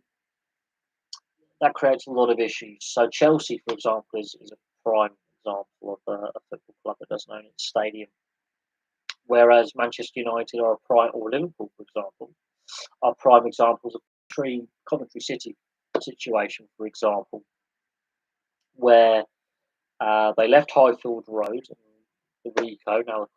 that creates a lot of issues. So Chelsea, for example, is a prime example of a football club that doesn't own its stadium. Whereas Manchester United are a prime, or Liverpool, for example, are prime examples of Coventry City situation, for example, where they left Highfield Road and the Rico, now